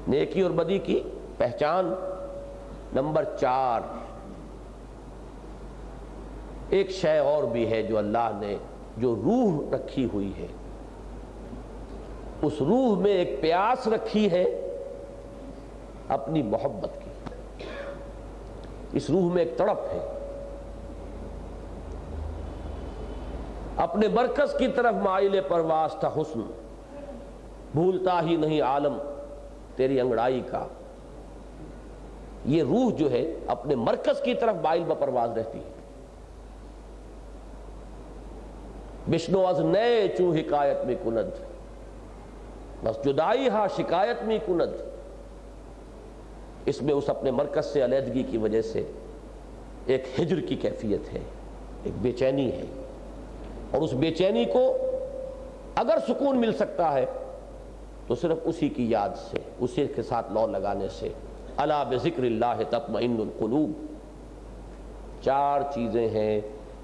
نیکی اور بدی کی پہچان۔ نمبر 4، ایک شے اور بھی ہے جو اللہ نے، جو روح رکھی ہوئی ہے، اس روح میں ایک پیاس رکھی ہے اپنی محبت کی، اس روح میں ایک تڑپ ہے، اپنے مرکز کی طرف مائل پرواز تھا حسن، بھولتا ہی نہیں عالم تیری انگڑائی کا۔ یہ روح جو ہے اپنے مرکز کی طرف مائل بپرواز رہتی ہے۔ بشنو از نئے چوں حکایت میں کند، بس جدائی ہا شکایت میں کند۔ اس میں اس اپنے مرکز سے علیحدگی کی وجہ سے ایک ہجر کی کیفیت ہے، ایک بے چینی ہے، اور اس بے چینی کو اگر سکون مل سکتا ہے تو صرف اسی کی یاد سے، اسی کے ساتھ لو لگانے سے۔ الا بذکر اللہ تطمئن القلوب۔ 4 چیزیں ہیں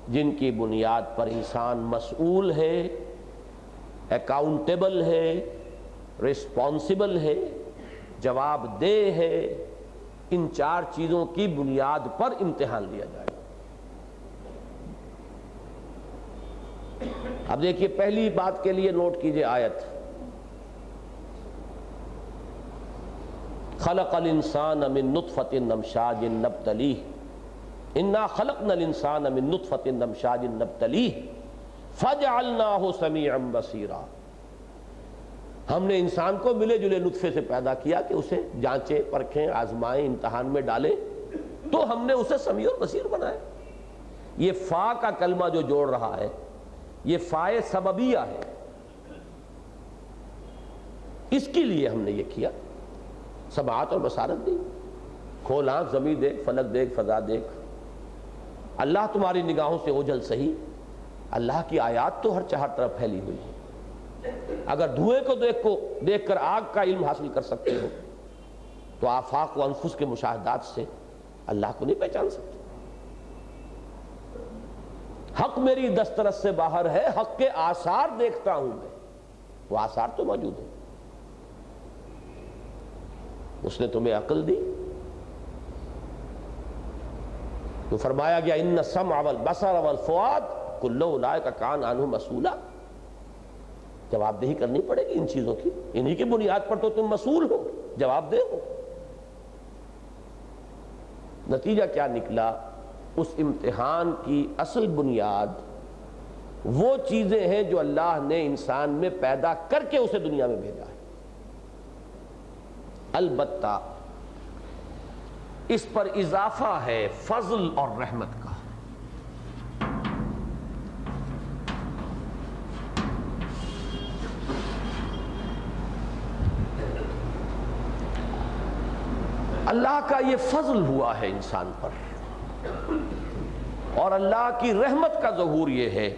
جن کی بنیاد پر انسان مسئول ہے، اکاؤنٹیبل ہے، رسپانسبل ہے، جواب دہ ہے۔ ان 4 چیزوں کی بنیاد پر امتحان لیا جائے گا۔ اب دیکھیے، پہلی بات کے لیے نوٹ کیجئے آیت، خلق الانسان من نطفۃ امشاج نبتلیہ، انا خلقنا الانسان من نطفۃ امشاج نبتلیہ فجعلناہ سمیعا بصیرا۔ ہم نے انسان کو ملے جلے نطفے سے پیدا کیا کہ اسے جانچیں، پرکھیں، آزمائیں، امتحان میں ڈالیں، تو ہم نے اسے سمیع اور بصیر بنایا۔ یہ فا کا کلمہ جو جوڑ رہا ہے، یہ فائے سببیہ ہے، اس کے لیے ہم نے یہ کیا، سماعت اور بصارت دی۔ کھول آنکھ، زمین دیکھ، فلک دیکھ، فضا دیکھ۔ اللہ تمہاری نگاہوں سے اوجھل سہی، اللہ کی آیات تو ہر چہر طرف پھیلی ہوئی ہے۔ اگر دھوئیں کو دیکھ کر آگ کا علم حاصل کر سکتے ہو تو آفاق و انفس کے مشاہدات سے اللہ کو نہیں پہچان سکتے۔ حق میری دسترس سے باہر ہے، حق کے آثار دیکھتا ہوں میں، وہ آثار تو موجود ہیں۔ اس نے تمہیں عقل دی تو فرمایا گیا ان السمع والبصر والفؤاد کل اولئک کان عنہ مسئولا۔ جواب دہی کرنی پڑے گی ان چیزوں کی، انہی کی بنیاد پر تو تم مسئول ہو، جواب دہ ہو۔ نتیجہ کیا نکلا؟ اس امتحان کی اصل بنیاد وہ چیزیں ہیں جو اللہ نے انسان میں پیدا کر کے اسے دنیا میں بھیجا ہے۔ البتہ اس پر اضافہ ہے فضل اور رحمت کا۔ اللہ کا یہ فضل ہوا ہے انسان پر، اور اللہ کی رحمت کا ظہور یہ ہے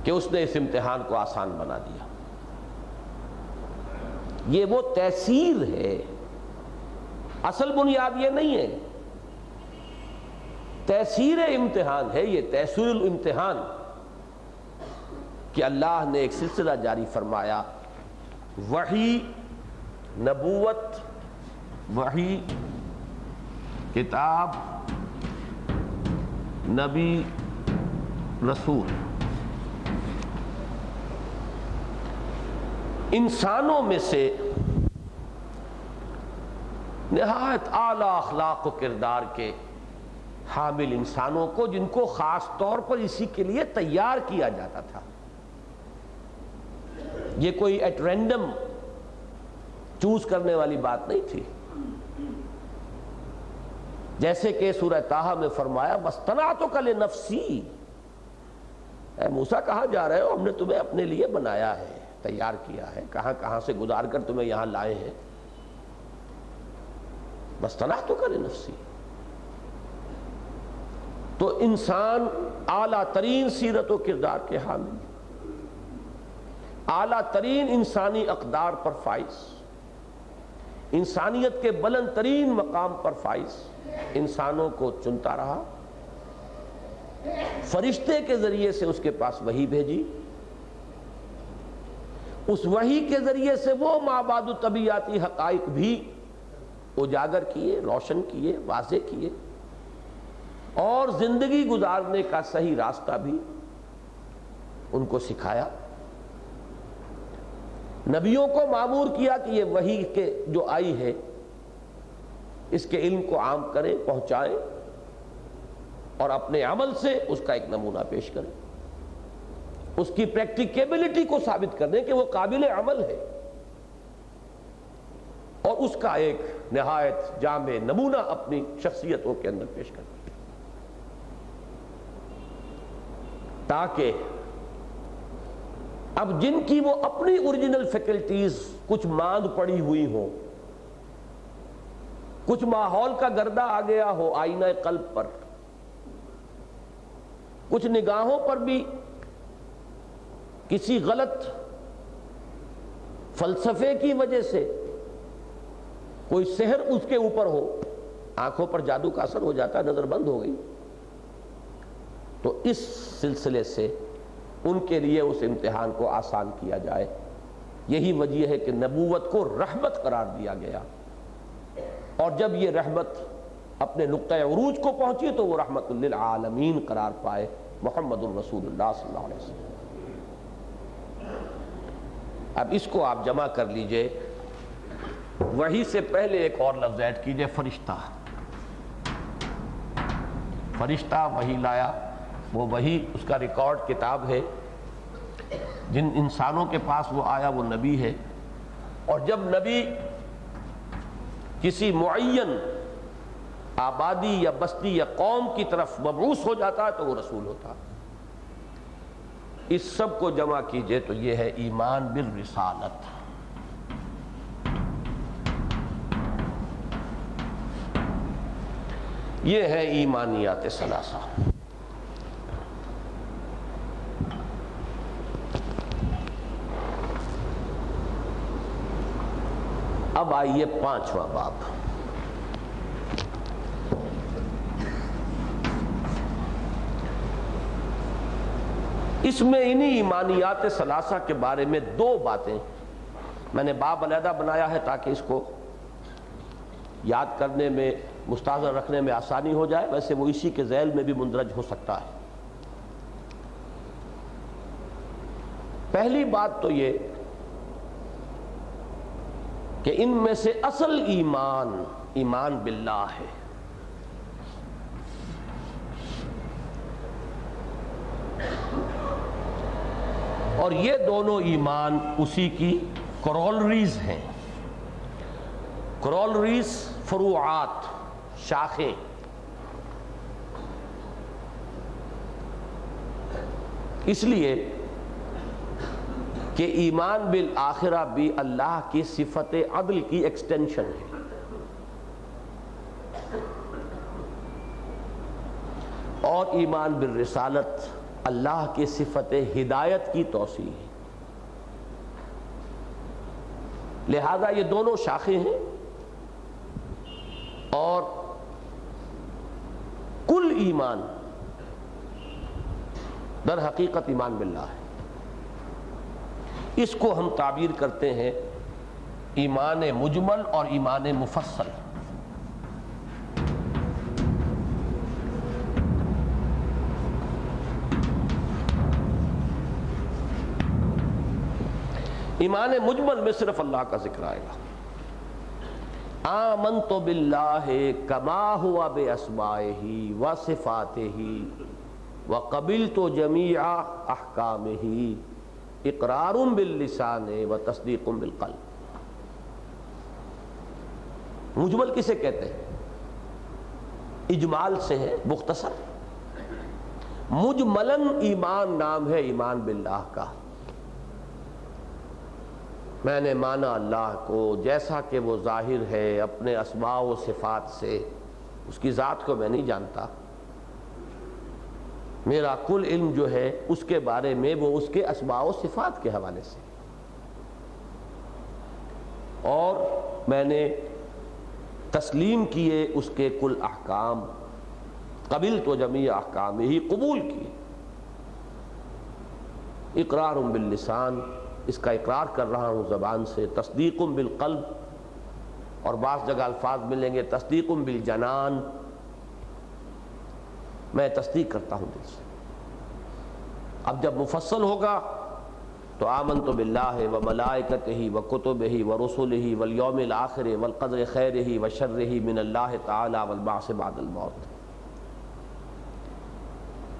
کہ اس نے اس امتحان کو آسان بنا دیا۔ یہ وہ تیسیر ہے، اصل بنیاد یہ نہیں ہے، تیسیر امتحان ہے یہ، تیسیر الامتحان، کہ اللہ نے ایک سلسلہ جاری فرمایا، وحی، نبوت، وحی، کتاب، نبی، رسول، انسانوں میں سے نہایت اعلیٰ اخلاق و کردار کے حامل انسانوں کو، جن کو خاص طور پر اسی کے لیے تیار کیا جاتا تھا، یہ کوئی ایٹ رینڈم چوز کرنے والی بات نہیں تھی۔ جیسے کہ سورہ طٰہٰ میں فرمایا وَاصْطَنَعْتُكَ لِنَفْسِي، اے موسیٰ کہاں جا رہے ہو، ہم نے تمہیں اپنے لیے بنایا ہے، تیار کیا ہے، کہاں کہاں سے گزار کر تمہیں یہاں لائے ہیں، وَاصْطَنَعْتُكَ لِنَفْسِي۔ تو انسان اعلیٰ ترین سیرت و کردار کے حامل، اعلیٰ ترین انسانی اقدار پر فائز، انسانیت کے بلند ترین مقام پر فائز انسانوں کو چنتا رہا، فرشتے کے ذریعے سے اس کے پاس وحی بھیجی، اس وحی کے ذریعے سے وہ مابعد طبیعیاتی حقائق بھی اجاگر کیے، روشن کیے، واضح کیے، اور زندگی گزارنے کا صحیح راستہ بھی ان کو سکھایا۔ نبیوں کو مامور کیا کہ یہ وحی کے جو آئی ہے اس کے علم کو عام کریں، پہنچائیں، اور اپنے عمل سے اس کا ایک نمونہ پیش کریں، اس کی پریکٹیکیبلٹی کو ثابت کر دیں کہ وہ قابل عمل ہے، اور اس کا ایک نہایت جامع نمونہ اپنی شخصیتوں کے اندر پیش کریں، تاکہ اب جن کی وہ اپنی اوریجنل فیکلٹیز کچھ ماند پڑی ہوئی ہوں، کچھ ماحول کا گردہ آ گیا ہو آئینہ قلب پر، کچھ نگاہوں پر بھی کسی غلط فلسفے کی وجہ سے کوئی سحر اس کے اوپر ہو، آنکھوں پر جادو کا اثر ہو جاتا، نظر بند ہو گئی، تو اس سلسلے سے ان کے لیے اس امتحان کو آسان کیا جائے۔ یہی وجہ ہے کہ نبوت کو رحمت قرار دیا گیا، اور جب یہ رحمت اپنے نقطۂ عروج کو پہنچی تو وہ رحمت للعالمین قرار پائے، محمد الرسول اللہ صلی اللہ علیہ وسلم۔ اب اس کو آپ جمع کر لیجئے، وحی سے پہلے ایک اور لفظ ایڈ کیجئے، فرشتہ۔ فرشتہ وحی لایا، وہ وحی اس کا ریکارڈ کتاب ہے، جن انسانوں کے پاس وہ آیا وہ نبی ہے، اور جب نبی کسی معین آبادی یا بستی یا قوم کی طرف مبعوث ہو جاتا ہے تو وہ رسول ہوتا۔ اس سب کو جمع کیجئے تو یہ ہے ایمان بالرسالت۔ یہ ہے ایمانیات ثلاثہ۔ اب آئیے پانچواں باب۔ اس میں انہی ایمانیات ثلاثہ کے بارے میں دو باتیں میں نے باب علیحدہ بنایا ہے تاکہ اس کو یاد کرنے میں، مستحضر رکھنے میں آسانی ہو جائے، ویسے وہ اسی کے ذیل میں بھی مندرج ہو سکتا ہے۔ پہلی بات تو یہ کہ ان میں سے اصل ایمان، ایمان باللہ ہے۔ اور یہ دونوں ایمان اسی کی کورولریز ہیں۔ کرولریز، فروعات، شاخیں. اس لیے کہ ایمان بالآخرہ بھی اللہ کی صفت عدل کی ایکسٹینشن ہے. اور ایمان بالرسالت اللہ کی صفت ہدایت کی توسیع ہے. لہذا یہ دونوں شاخیں ہیں اور کل ایمان در حقیقت ایمان باللہ ہے. اس کو ہم تعبیر کرتے ہیں ایمان مجمل اور ایمان مفصل. ایمان مجمل میں صرف اللہ کا ذکر آئے گا. آمنت باللہ کما ہوا باسمائہ وصفاتہ وقبلت جمیع احکامہ اقرار باللسان وتصدیق بالقلب. مجمل کسے کہتے ہیں؟ اجمال سے ہے، مختصر. مجملاً ایمان نام ہے ایمان باللہ کا. میں نے مانا اللہ کو جیسا کہ وہ ظاہر ہے اپنے اسماء و صفات سے. اس کی ذات کو میں نہیں جانتا. میرا کل علم جو ہے اس کے بارے میں وہ اس کے اسماء و صفات کے حوالے سے. اور میں نے تسلیم کیے اس کے کل احکام. قبلت جمیع احکام ہی قبول کیے. اقرار باللسان، اس کا اقرار کر رہا ہوں زبان سے. تصدیق بالقلب، اور بعض جگہ الفاظ ملیں گے تصدیق بالجنان، میں تصدیق کرتا ہوں دل سے. اب جب مفصل ہوگا تو آمنت باللہ وملائکتہ وکتبہ ورسلہ والیوم الآخر والقدر خیرہ وشرہ من اللہ تعالی والبعث بعد الموت.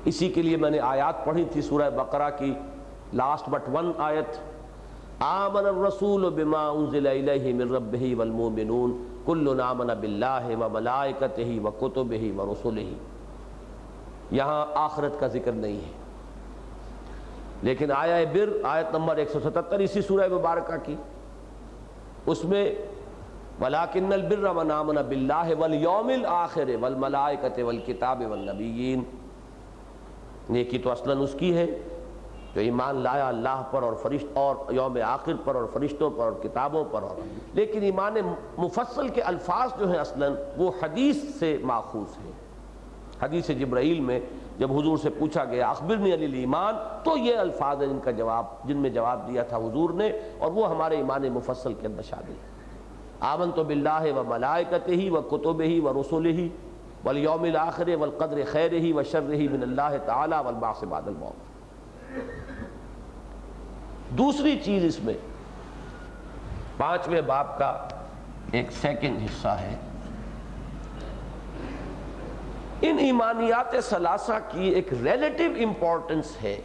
اسی کے لیے میں نے آیات پڑھی تھی سورہ بقرہ کی لاسٹ بٹ ون آیت. آمن الرسول بما انزل الیہ من ربہ والمؤمنون کل آمن باللہ وملائکتہ وکتبہ ورسلہ. یہاں آخرت کا ذکر نہیں ہے، لیکن آیہ بر آیت نمبر 177 اسی سورہ مبارکہ کی، اس میں وَلَٰكِنَّ الْبِرَّ مَنْ آمَنَ بِاللَّهِ وَالْيَوْمِ الْآخِرِ وَالْمَلَائِكَةِ وَالْكِتَابِ وَالنَّبِيِّينَ. نیکی تو اصلاً اس کی ہے جو ایمان لایا اللہ پر اور فرشت اور یوم آخر پر اور فرشتوں پر اور کتابوں پر. اور لیکن ایمان مفصل کے الفاظ جو ہیں اصلاً وہ حدیث سے ماخوذ ہیں. حدیث جبرائیل میں جب حضور سے پوچھا گیا اخبرنی عن الایمان، تو یہ الفاظ ہیں جن میں جواب دیا تھا حضور نے، اور وہ ہمارے ایمان مفصل کے اندر شامل ہے. آمنت باللہ وملائکتہ وکتبہ ورسلہ والیوم الآخر والقدر خیرہ وشرہ من اللہ تعالی والبعث بعد الموت. دوسری چیز اس میں 5ویں باب کا ایک سیکنڈ حصہ ہے. ان ایمانیات ثلاثہ کی ایک ریلیٹیو امپورٹنس ہے.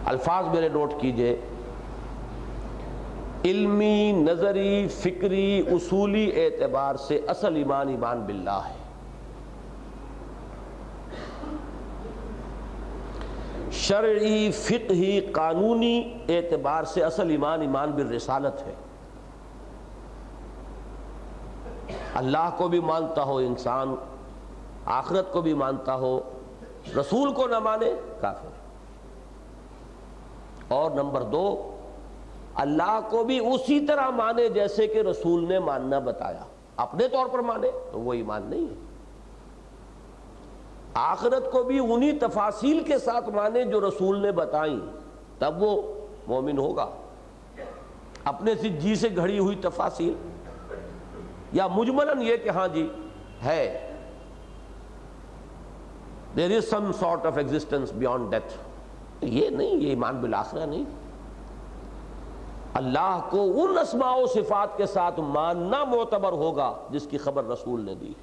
الفاظ میرے نوٹ کیجئے. علمی، نظری، فکری، اصولی اعتبار سے اصل ایمان ایمان باللہ ہے. شرعی، فقہی، قانونی اعتبار سے اصل ایمان ایمان بالرسالت ہے. اللہ کو بھی مانتا ہو انسان، آخرت کو بھی مانتا ہو، رسول کو نہ مانے کافر. اور نمبر 2، اللہ کو بھی اسی طرح مانے جیسے کہ رسول نے ماننا بتایا. اپنے طور پر مانے تو وہ ایمان نہیں ہے. آخرت کو بھی انہی تفاصیل کے ساتھ مانے جو رسول نے بتائیں، تب وہ مومن ہوگا. اپنے سے جی سے گھڑی ہوئی تفاصیل یا مجملاً یہ کہ ہاں جی ہے there is some sort of existence beyond death، یہ نہیں، یہ ایمان بالآخرہ نہیں. اللہ کو ان اسماء و صفات کے ساتھ ماننا معتبر ہوگا جس کی خبر رسول نے دی.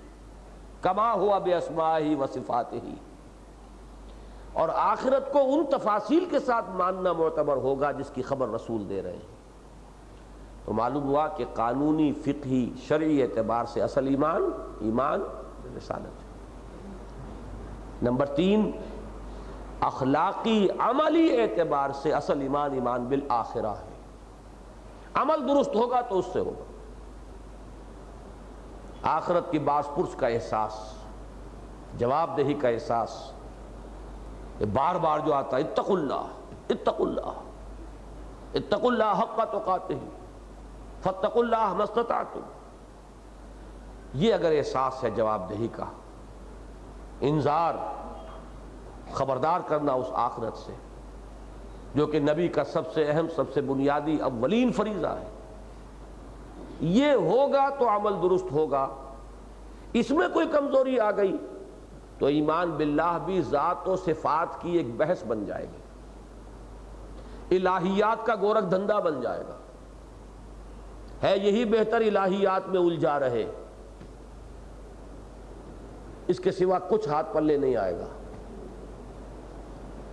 کما ہوا باسمائہ و صفاتہ اور آخرت کو ان تفاصیل کے ساتھ ماننا معتبر ہوگا جس کی خبر رسول دے رہے ہیں۔ تو معلوم ہوا کہ قانونی، فقہی، شرعی اعتبار سے اصل ایمان رسالت ہے۔ نمبر 3، اخلاقی عملی اعتبار سے اصل ایمان بالآخرہ ہے۔ عمل درست ہوگا تو اس سے ہوگا۔ آخرت کی باز پرس کا احساس، جواب دہی کا احساس، یہ بار بار جو آتا ہے، اتقوا اللہ اتقوا اللہ اتقوا اللہ حق تقاتہ فاتقوا اللہ ما استطعتم، یہ اگر احساس ہے جواب دہی کا، انذار، خبردار کرنا اس آخرت سے جو کہ نبی کا سب سے اہم، سب سے بنیادی، اولین فریضہ ہے، یہ ہوگا تو عمل درست ہوگا۔ اس میں کوئی کمزوری آ گئی تو ایمان باللہ بھی ذات و صفات کی ایک بحث بن جائے گی، الہیات کا گورکھ دھندا بن جائے گا، ہے یہی بہتر الہیات میں الجھا رہے، اس کے سوا کچھ ہاتھ پلے نہیں آئے گا۔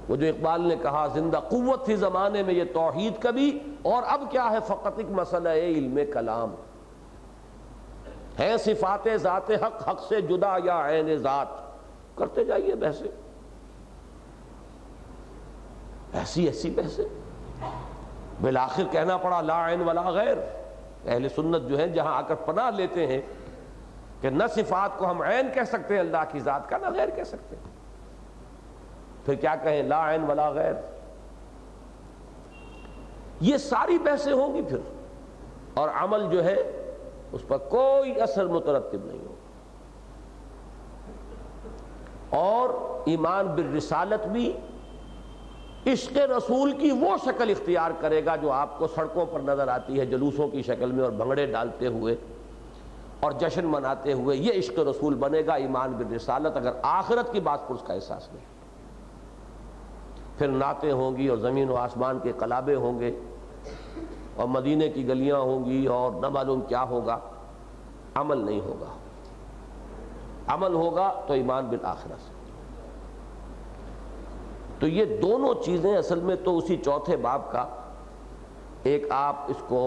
وہ جو اقبال نے کہا زندہ قوت تھی زمانے میں یہ توحید کبھی، اور اب کیا ہے فقط ایک مسئلہ علم کلام، ہے صفات ذات حق حق سے جدا یا عین ذات، کرتے جائیے بحثیں، ایسی بحثیں، بالآخر کہنا پڑا لا عین ولا غیر۔ اہل سنت جو ہیں جہاں آ کر پناہ لیتے ہیں کہ نہ صفات کو ہم عین کہہ سکتے ہیں اللہ کی ذات کا، نہ غیر کہہ سکتے ہیں، پھر کیا کہیں لا عین ولا غیر، یہ ساری بحثیں ہوں گی پھر، اور عمل جو ہے اس پر کوئی اثر مترتب نہیں ہوگا۔ اور ایمان بالرسالت بھی عشق رسول کی وہ شکل اختیار کرے گا جو آپ کو سڑکوں پر نظر آتی ہے جلوسوں کی شکل میں، اور بھنگڑے ڈالتے ہوئے اور جشن مناتے ہوئے، یہ عشق رسول بنے گا ایمان بالرسالت، اگر آخرت کی بات پر اس کا احساس نہیں۔ پھر نعتیں ہوں گی اور زمین و آسمان کے قلابے ہوں گے اور مدینے کی گلیاں ہوں گی اور نہ معلوم کیا ہوگا، عمل نہیں ہوگا۔ عمل ہوگا تو ایمان بالآخرہ سے۔ تو یہ دونوں چیزیں اصل میں تو اسی چوتھے باب کا ایک، آپ اس کو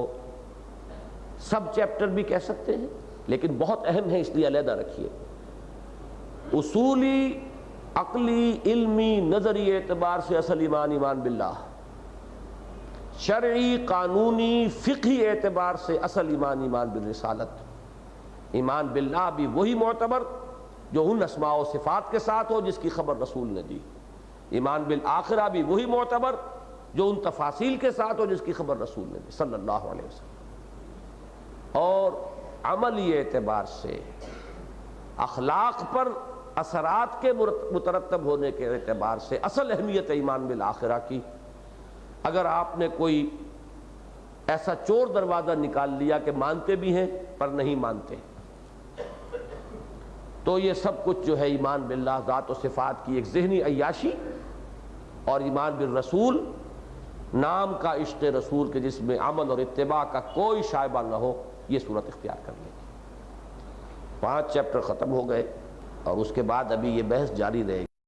سب چیپٹر بھی کہہ سکتے ہیں، لیکن بہت اہم ہے اس لیے علیحدہ رکھیے۔ اصولی، عقلی، علمی، نظری اعتبار سے اصل ایمان باللہ، شرعی، قانونی، فقہی اعتبار سے اصل ایمان بالرسالت۔ ایمان باللہ بھی وہی معتبر جو ان اسماء و صفات کے ساتھ ہو جس کی خبر رسول نے دی، ایمان بالآخرہ بھی وہی معتبر جو ان تفاصیل کے ساتھ ہو جس کی خبر رسول نے دی صلی اللہ علیہ وسلم۔ اور عملی اعتبار سے اخلاق پر اثرات کے مترتب ہونے کے اعتبار سے اصل اہمیت ایمان بالآخرہ کی۔ اگر آپ نے کوئی ایسا چور دروازہ نکال لیا کہ مانتے بھی ہیں پر نہیں مانتے، تو یہ سب کچھ جو ہے ایمان باللہ، ذات و صفات کی ایک ذہنی عیاشی، اور ایمان بالرسول نام کا عشق رسول کے جس میں عمل اور اتباع کا کوئی شائبہ نہ ہو، یہ صورت اختیار کر لے گی۔ 5 چیپٹر ختم ہو گئے اور اس کے بعد ابھی یہ بحث جاری رہے گی۔